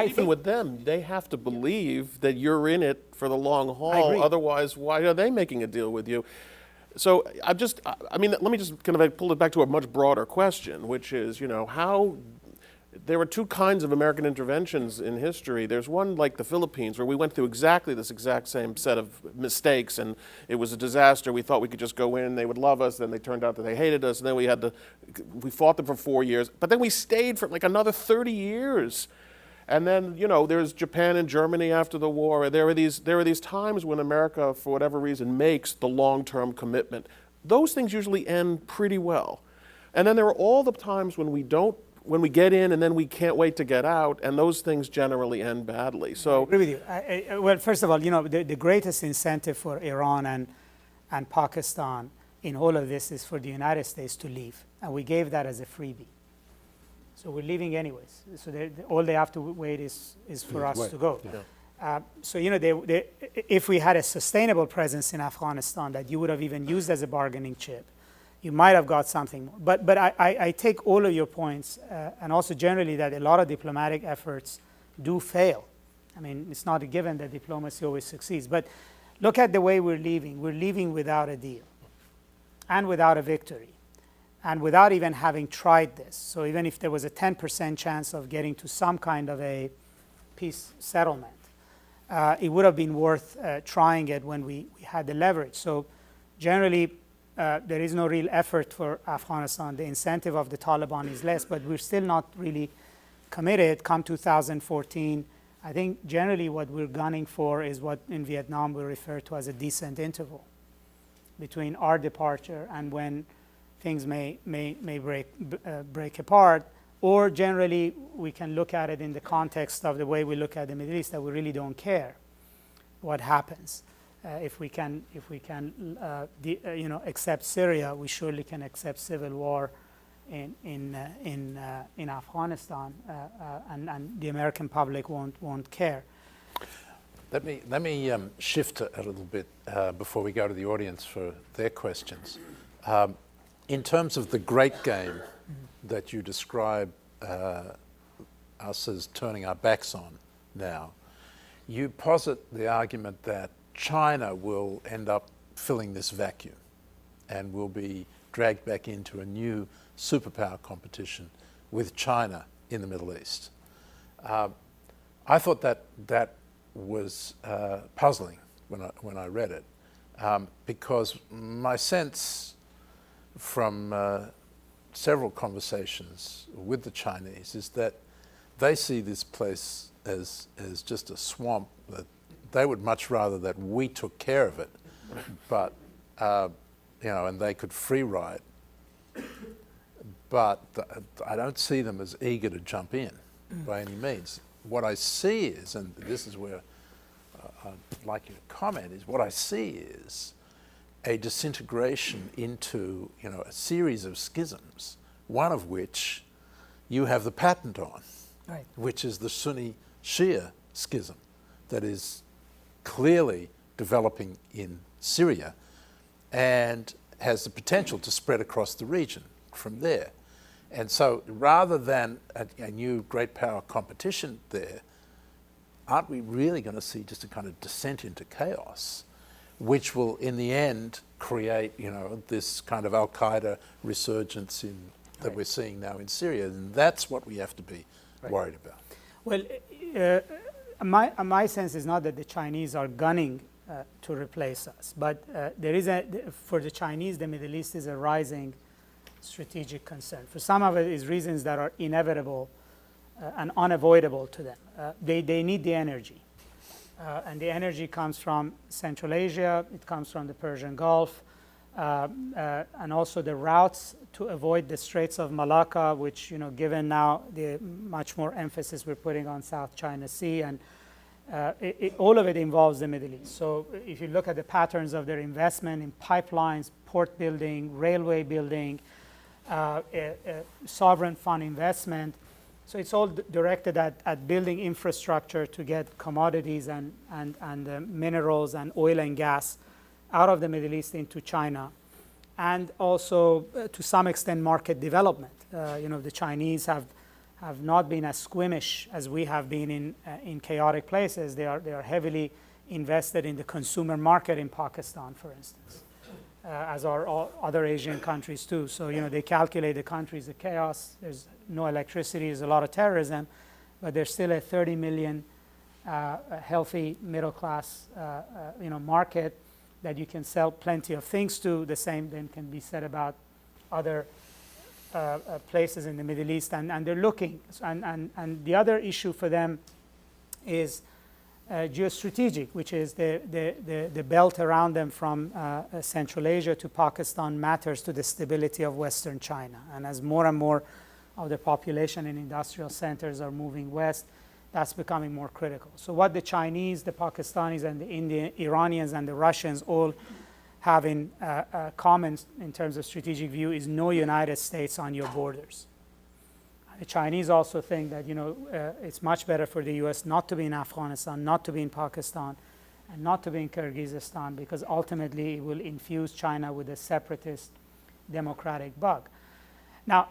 Even with them, they have to believe that you're in it for the long haul. Otherwise, why are they making a deal with you? So let me just kind of pull it back to a much broader question, which is, how there were two kinds of American interventions in history. There's one like the Philippines, where we went through exactly this exact same set of mistakes, and it was a disaster. We thought we could just go in, they would love us, then they turned out that they hated us, and then we fought them for 4 years, but then we stayed for like another 30 years. And then, there's Japan and Germany after the war. There are these times when America, for whatever reason, makes the long-term commitment. Those things usually end pretty well. And then there are all the times when we get in and then we can't wait to get out, and those things generally end badly. So I agree with you. Well, first of all, the greatest incentive for Iran and Pakistan in all of this is for the United States to leave, and we gave that as a freebie. So we're leaving anyways. So all they have to wait is for us to go. So, if we had a sustainable presence in Afghanistan that you would have even used as a bargaining chip, you might have got something more. But I take all of your points, and also generally that a lot of diplomatic efforts do fail. I mean, it's not a given that diplomacy always succeeds. But look at the way we're leaving. We're leaving without a deal and without a victory and without even having tried this. So even if there was a 10% chance of getting to some kind of a peace settlement, it would have been worth trying it when we had the leverage. So generally, there is no real effort for Afghanistan. The incentive of the Taliban is less, but we're still not really committed. Come 2014, I think generally what we're gunning for is what in Vietnam we refer to as a decent interval between our departure and when things may break apart. Or generally, we can look at it in the context of the way we look at the Middle East, that we really don't care what happens. If we can accept Syria, we surely can accept civil war in Afghanistan, and the American public won't care. Let me shift a little bit before we go to the audience for their questions. In terms of the great game that you describe us as turning our backs on now, you posit the argument that China will end up filling this vacuum and will be dragged back into a new superpower competition with China in the Middle East. I thought that was puzzling when I read it, because my sense from several conversations with the Chinese is that they see this place as just a swamp, that they would much rather that we took care of it, but and they could free ride. But I don't see them as eager to jump in by any means. What I see is, and this is where I'd like you to comment, is what I see is a disintegration into a series of schisms, one of which you have the patent on, Right. which is the Sunni-Shia schism that is clearly developing in Syria and has the potential to spread across the region from there. And so rather than a new great power competition there, aren't we really going to see just a kind of descent into chaos, which will in the end create this kind of Al-Qaeda resurgence that Right. we're seeing now in Syria? And that's what we have to be Right. worried about. Well, my sense is not that the Chinese are gunning to replace us, but for the Chinese, the Middle East is a rising strategic concern. For some of it is reasons that are inevitable and unavoidable to them. They need the energy, and the energy comes from Central Asia, it comes from the Persian Gulf, and also the routes to avoid the Straits of Malacca, which, given now the much more emphasis we're putting on South China Sea, and all of it involves the Middle East. So if you look at the patterns of their investment in pipelines, port building, railway building, sovereign fund investment, so it's all directed at building infrastructure to get commodities and minerals and oil and gas out of the Middle East into China, and also to some extent market development. The Chinese have not been as squeamish as we have been in chaotic places. They are heavily invested in the consumer market in Pakistan, for instance, as are all other Asian countries too. So they calculate the country is a chaos. There's no electricity. There's a lot of terrorism, but there's still a 30 million healthy middle class market that you can sell plenty of things to. The same then can be said about other places in the Middle East, and they're looking. And the other issue for them is geostrategic, which is the belt around them from Central Asia to Pakistan matters to the stability of Western China. And as more and more of the population in industrial centers are moving west, that's becoming more critical. So what the Chinese, the Pakistanis, and the Iranians and the Russians all have in common in terms of strategic view is no United States on your borders. The Chinese also think that it's much better for the U.S. not to be in Afghanistan, not to be in Pakistan, and not to be in Kyrgyzstan, because ultimately it will infuse China with a separatist democratic bug. Now,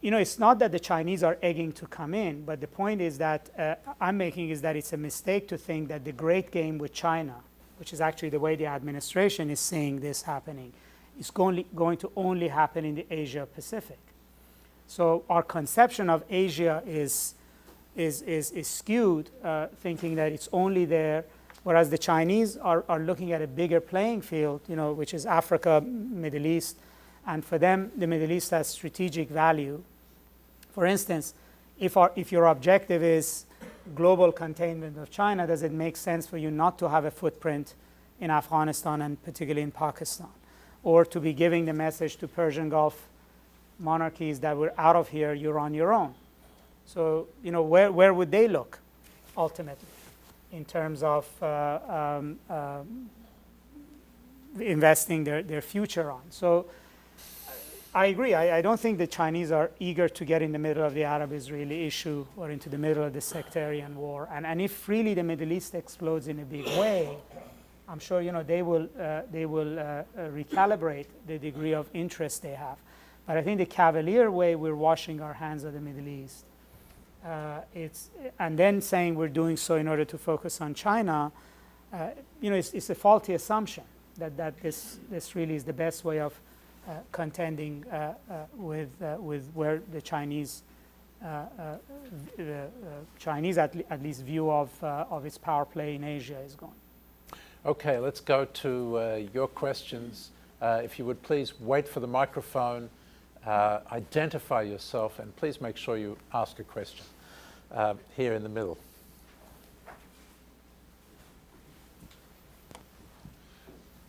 it's not that the Chinese are egging to come in, but the point is that I'm making is that it's a mistake to think that the great game with China, which is actually the way the administration is seeing this happening, is going to only happen in the Asia Pacific. So our conception of Asia is skewed, thinking that it's only there, whereas the Chinese are looking at a bigger playing field, which is Africa, Middle East, and for them, the Middle East has strategic value. For instance, if your objective is global containment of China, does it make sense for you not to have a footprint in Afghanistan and particularly in Pakistan, or to be giving the message to Persian Gulf monarchies that we're out of here, you're on your own? So, where would they look ultimately in terms of investing their future on? So I agree. I don't think the Chinese are eager to get in the middle of the Arab-Israeli issue or into the middle of the sectarian war. And if really the Middle East explodes in a big way, I'm sure they will recalibrate the degree of interest they have. But I think the cavalier way we're washing our hands of the Middle East, and then saying we're doing so in order to focus on China, it's a faulty assumption that this really is the best way of contending with where the Chinese at least view of its power play in Asia is going. Okay, let's go to your questions. If you would please wait for the microphone, identify yourself, and please make sure you ask a question here in the middle.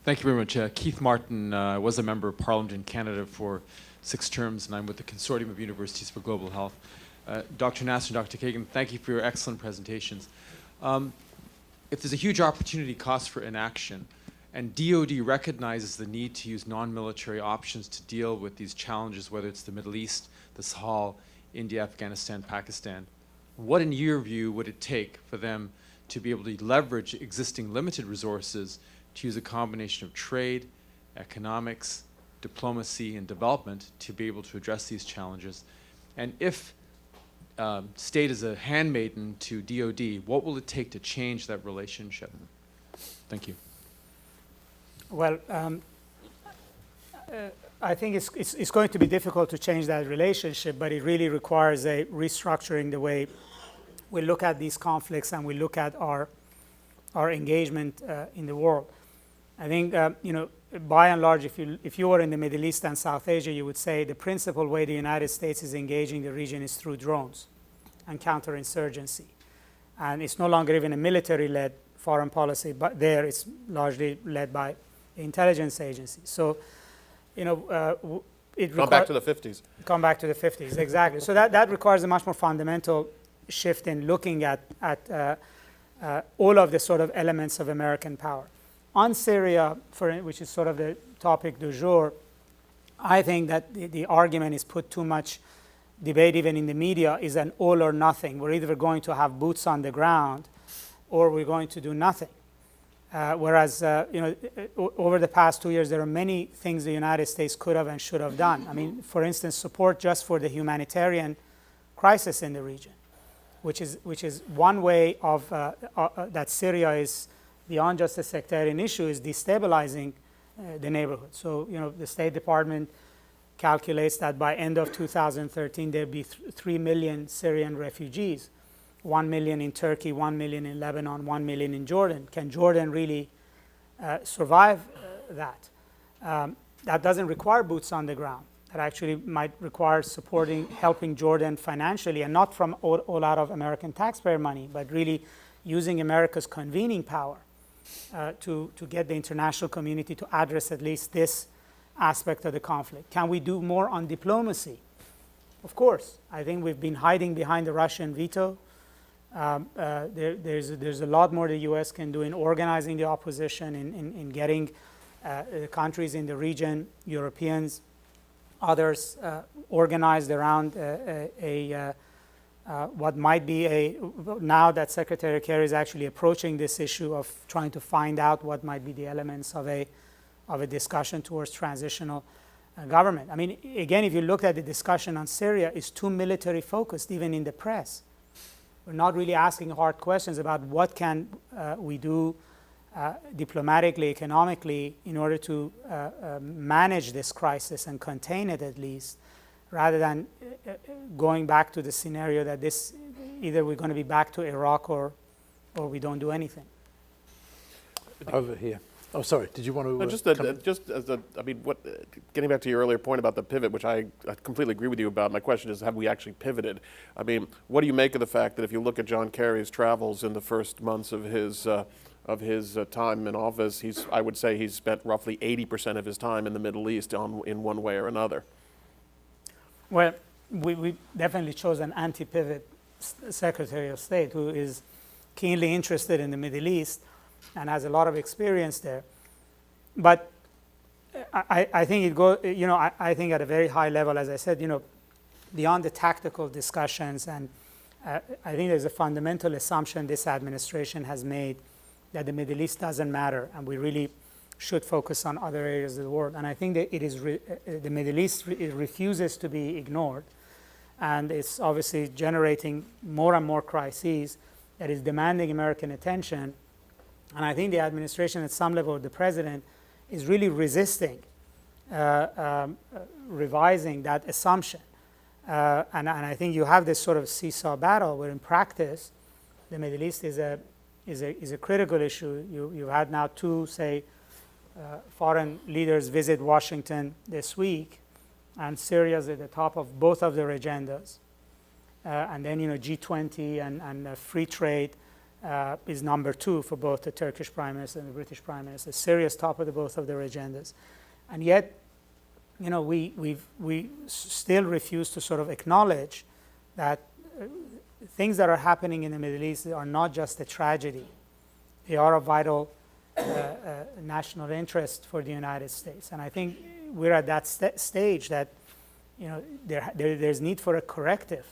Thank you very much. Keith Martin was a member of Parliament in Canada for 6 terms, and I'm with the Consortium of Universities for Global Health. Dr. Nasr and Dr. Kagan, thank you for your excellent presentations. If there's a huge opportunity cost for inaction, and DoD recognizes the need to use non-military options to deal with these challenges, whether it's the Middle East, the Sahel, India, Afghanistan, Pakistan, what in your view would it take for them to be able to leverage existing limited resources to use a combination of trade, economics, diplomacy, and development to be able to address these challenges? And if state is a handmaiden to DoD, what will it take to change that relationship? Thank you. Well, I think it's going to be difficult to change that relationship, but it really requires a restructuring the way we look at these conflicts and we look at our engagement in the world. I think, by and large, if you were in the Middle East and South Asia, you would say the principal way the United States is engaging the region is through drones and counterinsurgency. And it's no longer even a military-led foreign policy, but there it's largely led by the intelligence agency. So, Come back to the 50s. Come back to the 50s, exactly. So that requires a much more fundamental shift in looking at all of the sort of elements of American power. On Syria, which is sort of the topic du jour, I think that the argument is put too much debate even in the media is an all or nothing. We're either going to have boots on the ground or we're going to do nothing. Whereas, over the past 2 years, there are many things the United States could have and should have done. I mean, for instance, support just for the humanitarian crisis in the region, which is one way of that Syria is, beyond just a sectarian issue, is destabilizing the neighborhood. So, the State Department calculates that by end of 2013, there'd be 3 million Syrian refugees, 1 million in Turkey, 1 million in Lebanon, 1 million in Jordan. Can Jordan really survive that? That doesn't require boots on the ground. That actually might require helping Jordan financially, and not from all out of American taxpayer money, but really using America's convening power to get the international community to address at least this aspect of the conflict. Can we do more on diplomacy? Of course. I think we've been hiding behind the Russian veto. There's a lot more the U.S. can do in organizing the opposition, in getting the countries in the region, Europeans, Others organized around what might be now that Secretary Kerry is actually approaching this issue of trying to find out what might be the elements of a discussion towards transitional government. I mean, again, if you look at the discussion on Syria, it's too military focused, even in the press. We're not really asking hard questions about what can we do diplomatically, economically, in order to manage this crisis and contain it at least, rather than going back to the scenario that this either we're going to be back to Iraq or we don't do anything. Over here. Oh, sorry. Did you want to? Getting back to your earlier point about the pivot, which I completely agree with you about. My question is, have we actually pivoted? I mean, what do you make of the fact that if you look at John Kerry's travels in the first months of his time in office, I would say he's spent roughly 80% of his time in the Middle East in one way or another. Well, we definitely chose an anti-pivot Secretary of State who is keenly interested in the Middle East and has a lot of experience there. But I think it goes, I think at a very high level, as I said, beyond the tactical discussions, and I think there's a fundamental assumption this administration has made that the Middle East doesn't matter, and we really should focus on other areas of the world. And I think that it is the Middle East refuses to be ignored, and it's obviously generating more and more crises that is demanding American attention. And I think the administration, at some level, the president, is really resisting revising that assumption. And I think you have this sort of seesaw battle where, in practice, the Middle East is a critical issue. You had now two, foreign leaders visit Washington this week, and Syria is at the top of both of their agendas. And then G20 and free trade is number 2 for both the Turkish Prime Minister and the British Prime Minister. Syria is top of both of their agendas, and yet, we still refuse to sort of acknowledge that things that are happening in the Middle East are not just a tragedy; they are of vital national interest for the United States. And I think we're at that stage that there's need for a corrective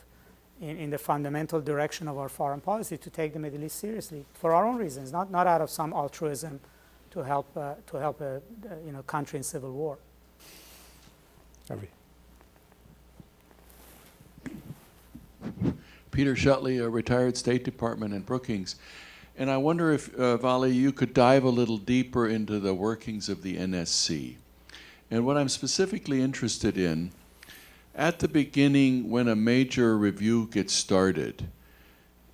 in the fundamental direction of our foreign policy to take the Middle East seriously for our own reasons, not out of some altruism to help a country in civil war. Peter Shutley, a retired State Department in Brookings. And I wonder if, Vali, you could dive a little deeper into the workings of the NSC. And what I'm specifically interested in, at the beginning, when a major review gets started,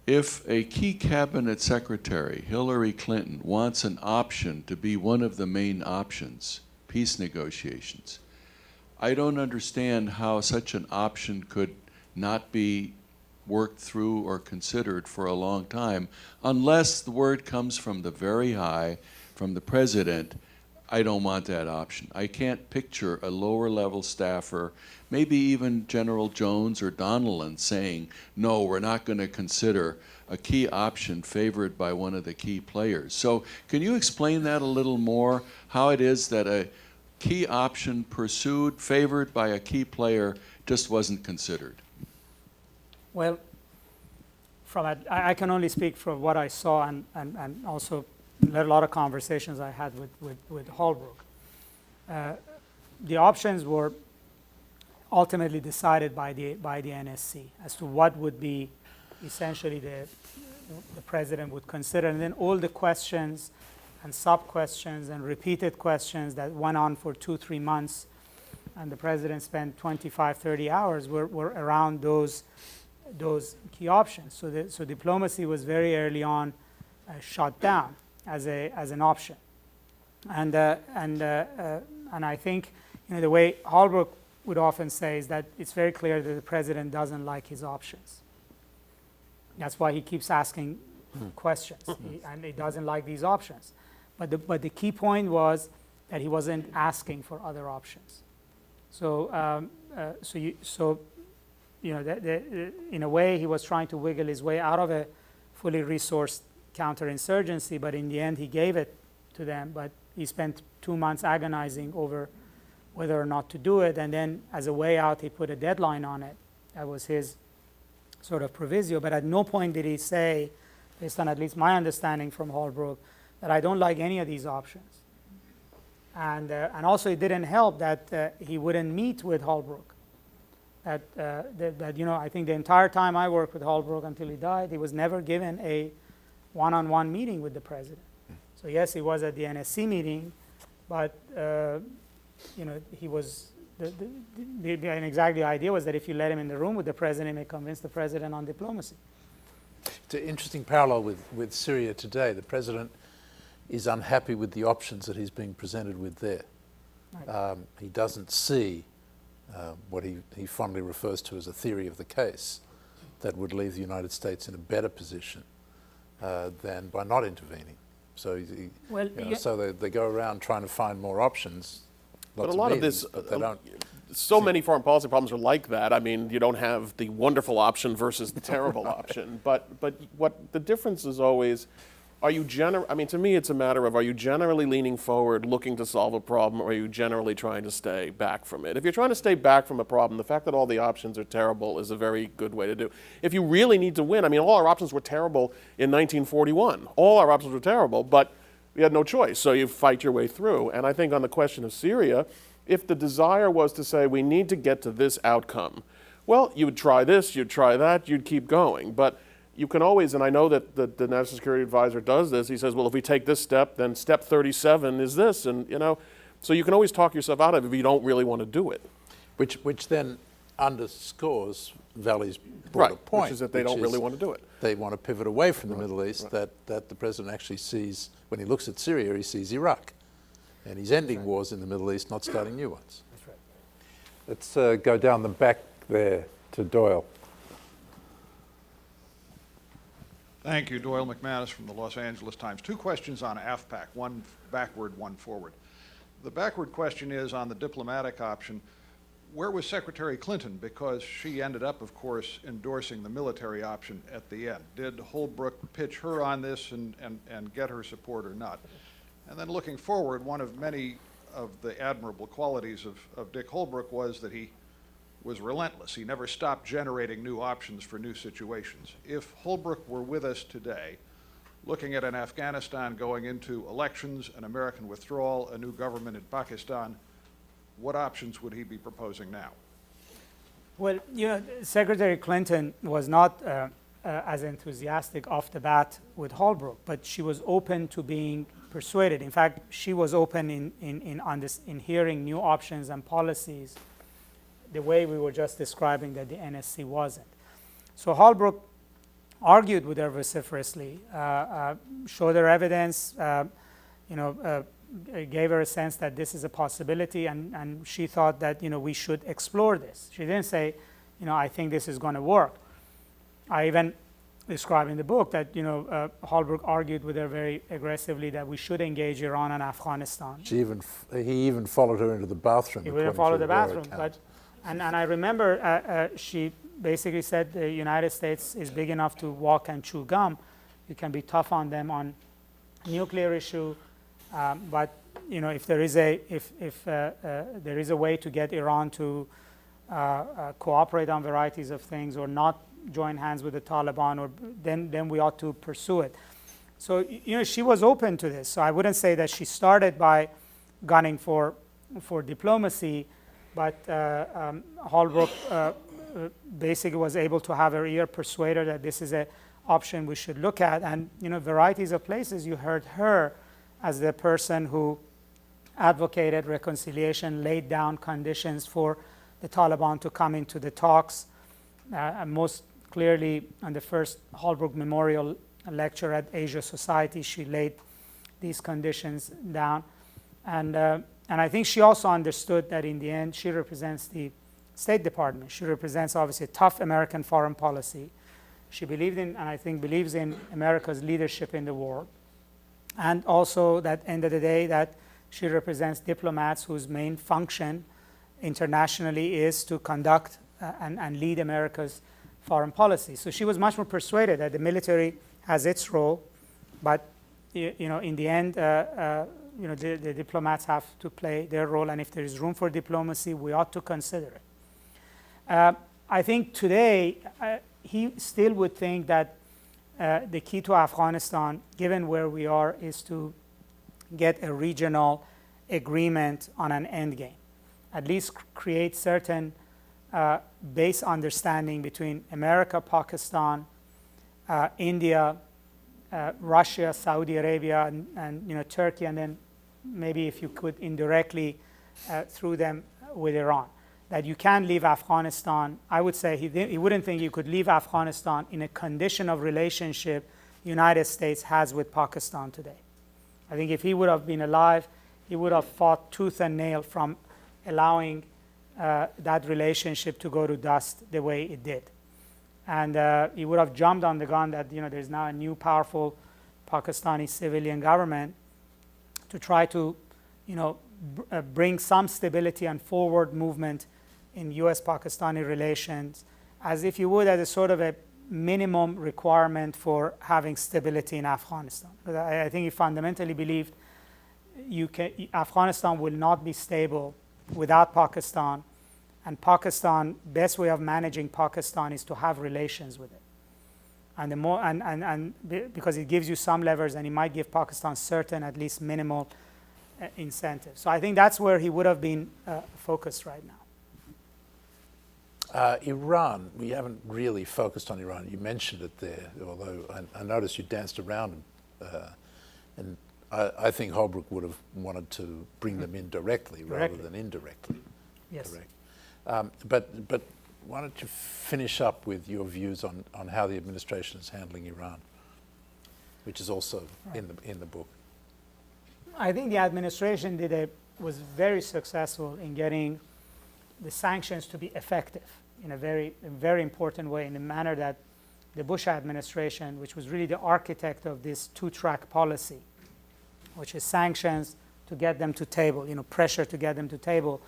if a key cabinet secretary, Hillary Clinton, wants an option to be one of the main options, peace negotiations, I don't understand how such an option could not be worked through or considered for a long time, unless the word comes from the very high, from the president, I don't want that option. I can't picture a lower level staffer, maybe even General Jones or Donnellan, saying, no, we're not going to consider a key option favored by one of the key players. So can you explain that a little more, how it is that a key option pursued, favored by a key player, just wasn't considered? Well, I can only speak from what I saw and also a lot of conversations I had with Holbrooke. The options were ultimately decided by the NSC as to what would be essentially the president would consider, and then all the questions and sub-questions and repeated questions that went on for 2-3 months, and the president spent 25-30 hours were around those key options. So diplomacy was very early on shut down as an option, and I think the way Holbrooke would often say is that it's very clear that the president doesn't like his options. That's why he keeps asking questions, and he doesn't like these options. But the key point was that he wasn't asking for other options. So in a way, he was trying to wiggle his way out of a fully resourced counterinsurgency, but in the end, he gave it to them. But he spent 2 months agonizing over whether or not to do it. And then as a way out, he put a deadline on it. That was his sort of proviso. But at no point did he say, based on at least my understanding from Holbrooke, that I don't like any of these options. And also it didn't help that he wouldn't meet with Holbrooke. That you know, I think the entire time I worked with Holbrooke until he died, he was never given a one-on-one meeting with the president. So yes, he was at the NSC meeting, but you know, he was, and exactly the idea was that if you let him in the room with the president, he may convince the president on diplomacy. It's an interesting parallel with Syria today. The president is unhappy with the options that he's being presented with there. Right. He doesn't see what he fondly refers to as a theory of the case that would leave the United States in a better position than by not intervening. So, so they go around trying to find more options. But a lot of this, but they don't. So many foreign policy problems are like that. I mean, you don't have the wonderful option versus the terrible option. But what the difference is always, are you I mean, to me, it's a matter of, are you generally leaning forward, looking to solve a problem, or are you generally trying to stay back from it? If you're trying to stay back from a problem, the fact that all the options are terrible is a very good way to do. If you really need to win, I mean, all our options were terrible in 1941. All our options were terrible, but we had no choice, so you fight your way through. And I think on the question of Syria, if the desire was to say, we need to get to this outcome, well, you would try this, you'd try that, you'd keep going. But you can always, and I know that the National Security Advisor does this, he says, well, if we take this step, then step 37 is this, and you know, so you can always talk yourself out of it if you don't really want to do do it. Which then underscores Vali's broader point. Which is that they don't really want to do it. They want to pivot away from the Middle East, that the president actually sees, when he looks at Syria, he sees Iraq. And he's ending wars in the Middle East, not starting new ones. That's right. Let's go down the back there to Doyle. Thank you. Doyle McManus from the Los Angeles Times. Two questions on AFPAC, one backward, one forward. The backward question is on the diplomatic option. Where was Secretary Clinton? Because she ended up, of course, endorsing the military option at the end. Did Holbrooke pitch her on this and get her support or not? And then looking forward, one of many of the admirable qualities of Dick Holbrooke was that he was relentless. He never stopped generating new options for new situations. If Holbrooke were with us today, looking at an Afghanistan going into elections, an American withdrawal, a new government in Pakistan, what options would he be proposing now? Well, you know, Secretary Clinton was not as enthusiastic off the bat with Holbrooke, but she was open to being persuaded. In fact, she was open in hearing new options and policies the way we were just describing that the NSC wasn't. So Holbrooke argued with her vociferously, showed her evidence, gave her a sense that this is a possibility, and she thought that, you know, we should explore this. She didn't say, you know, I think this is going to work. I even describe in the book that, you know, Holbrooke argued with her very aggressively that we should engage Iran and Afghanistan. He even followed her into the bathroom. He wouldn't follow the bathroom, and I remember she basically said the United States is big enough to walk and chew gum. You can be tough on them on nuclear issue, but you know, if there is a way to get Iran to cooperate on varieties of things or not join hands with the Taliban, or then we ought to pursue it. So, you know, she was open to this. So I wouldn't say that she started by gunning for diplomacy, but Holbrooke basically was able to have her ear persuade her that this is an option we should look at. And, you know, varieties of places you heard her as the person who advocated reconciliation, laid down conditions for the Taliban to come into the talks. Most clearly on the first Holbrooke Memorial lecture at Asia Society, she laid these conditions down. And I think she also understood that in the end, she represents the State Department. She represents, obviously, a tough American foreign policy. She believed in, and I think believes in, America's leadership in the world. And also, that end of the day, that she represents diplomats whose main function internationally is to conduct and lead America's foreign policy. So she was much more persuaded that the military has its role, but, you know, in the end, the diplomats have to play their role, and if there is room for diplomacy, we ought to consider it. I think today he still would think that the key to Afghanistan, given where we are, is to get a regional agreement on an end game, at least create certain base understanding between America, Pakistan, India, Russia, Saudi Arabia, and Turkey, and then maybe if you could indirectly through them with Iran. That you can leave Afghanistan. I would say he wouldn't think you could leave Afghanistan in a condition of relationship the United States has with Pakistan today. I think if he would have been alive, he would have fought tooth and nail from allowing that relationship to go to dust the way it did. And he would have jumped on the gun that there's now a new powerful Pakistani civilian government to try to bring some stability and forward movement in U.S.-Pakistani relations, as if you would, as a sort of a minimum requirement for having stability in Afghanistan. But I think he fundamentally believed Afghanistan will not be stable without Pakistan, and Pakistan, best way of managing Pakistan is to have relations with it. And the more, and because it gives you some levers, and it might give Pakistan certain, at least minimal incentives. So I think that's where he would have been focused right now. Iran, we haven't really focused on Iran. You mentioned it there, although I noticed you danced around and I think Holbrooke would have wanted to bring them in directly rather than indirectly. Yes. Correct. But why don't you finish up with your views on how the administration is handling Iran, which is also in the book. I think the administration was very successful in getting the sanctions to be effective in a very important way, in a manner that the Bush administration, which was really the architect of this two-track policy, which is sanctions to get them to table, pressure to get them to table,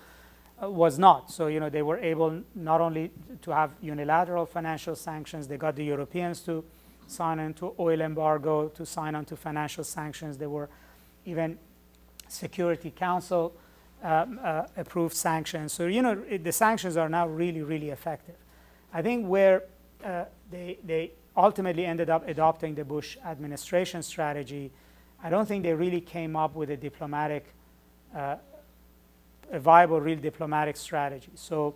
was not. So, they were able not only to have unilateral financial sanctions, they got the Europeans to sign on to oil embargo, to sign on to financial sanctions. There were even Security Council approved sanctions. So, the sanctions are now really, really effective. I think where they ultimately ended up adopting the Bush administration strategy, I don't think they really came up with a viable, real diplomatic strategy. So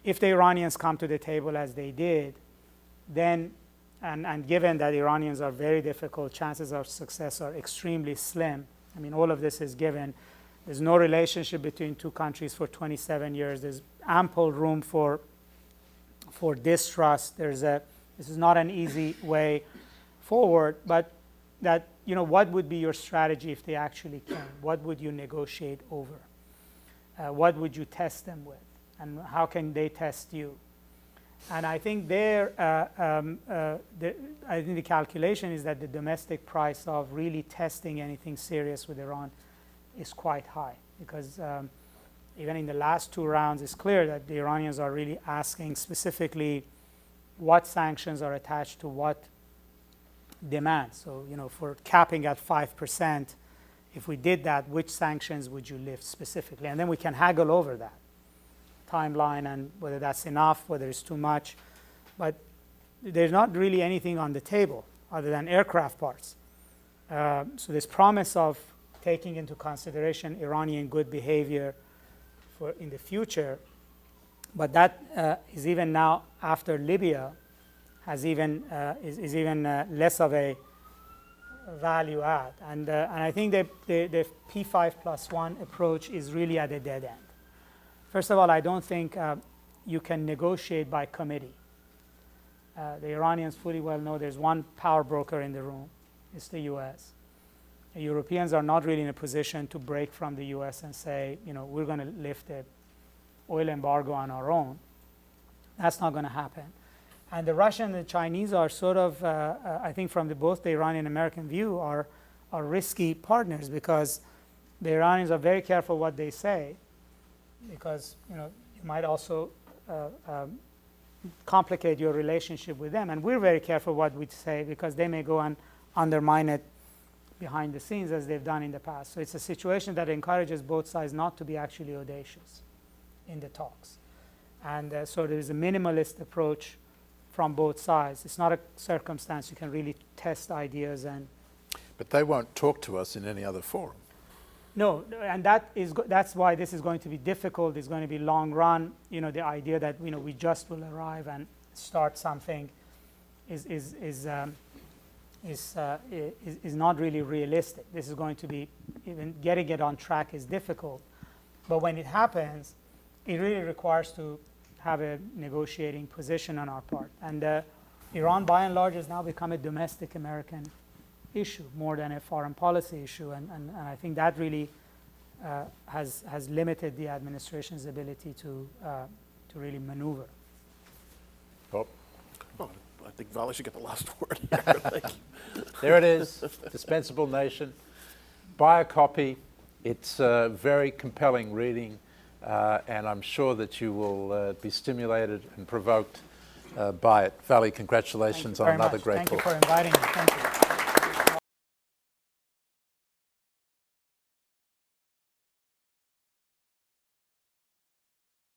if the Iranians come to the table as they did, then, and given that Iranians are very difficult, chances of success are extremely slim. I mean, all of this is given. There's no relationship between two countries for 27 years. There's ample room for distrust. This is not an easy way forward, but that, what would be your strategy if they actually came? What would you negotiate over? What would you test them with? And how can they test you? And I think I think the calculation is that the domestic price of really testing anything serious with Iran is quite high, because even in the last two rounds, it's clear that the Iranians are really asking specifically what sanctions are attached to what demand. So, for capping at 5%, if we did that, which sanctions would you lift specifically? And then we can haggle over that timeline and whether that's enough, whether it's too much. But there's not really anything on the table other than aircraft parts. So this promise of taking into consideration Iranian good behavior in the future, but that is even now after Libya is even less of a value add. And I think the P5+1 approach is really at a dead end. First of all, I don't think you can negotiate by committee. The Iranians fully well know there's one power broker in the room. It's the U.S. The Europeans are not really in a position to break from the U.S. and say, we're going to lift the oil embargo on our own. That's not going to happen. And the Russian and the Chinese are sort of, I think from both the Iranian and American view, are risky partners, because the Iranians are very careful what they say, because you might also complicate your relationship with them. And we're very careful what we say, because they may go and undermine it behind the scenes as they've done in the past. So it's a situation that encourages both sides not to be actually audacious in the talks. And so there is a minimalist approach from both sides. It's not a circumstance you can really test ideas and. But they won't talk to us in any other forum. No, and that's why this is going to be difficult. It's going to be long run. You know, the idea that we just will arrive and start something is not really realistic. This is going to be, even getting it on track is difficult. But when it happens, it really requires to have a negotiating position on our part. And Iran, by and large, has now become a domestic American issue more than a foreign policy issue. And I think that really has limited the administration's ability to really maneuver. Bob? Well, I think Vali should get the last word here. Thank you. There it is, Dispensable Nation. Buy a copy. It's very compelling reading, and I'm sure that you will be stimulated and provoked by it. Vali, congratulations on another great book. Thank you for inviting me. Thank you.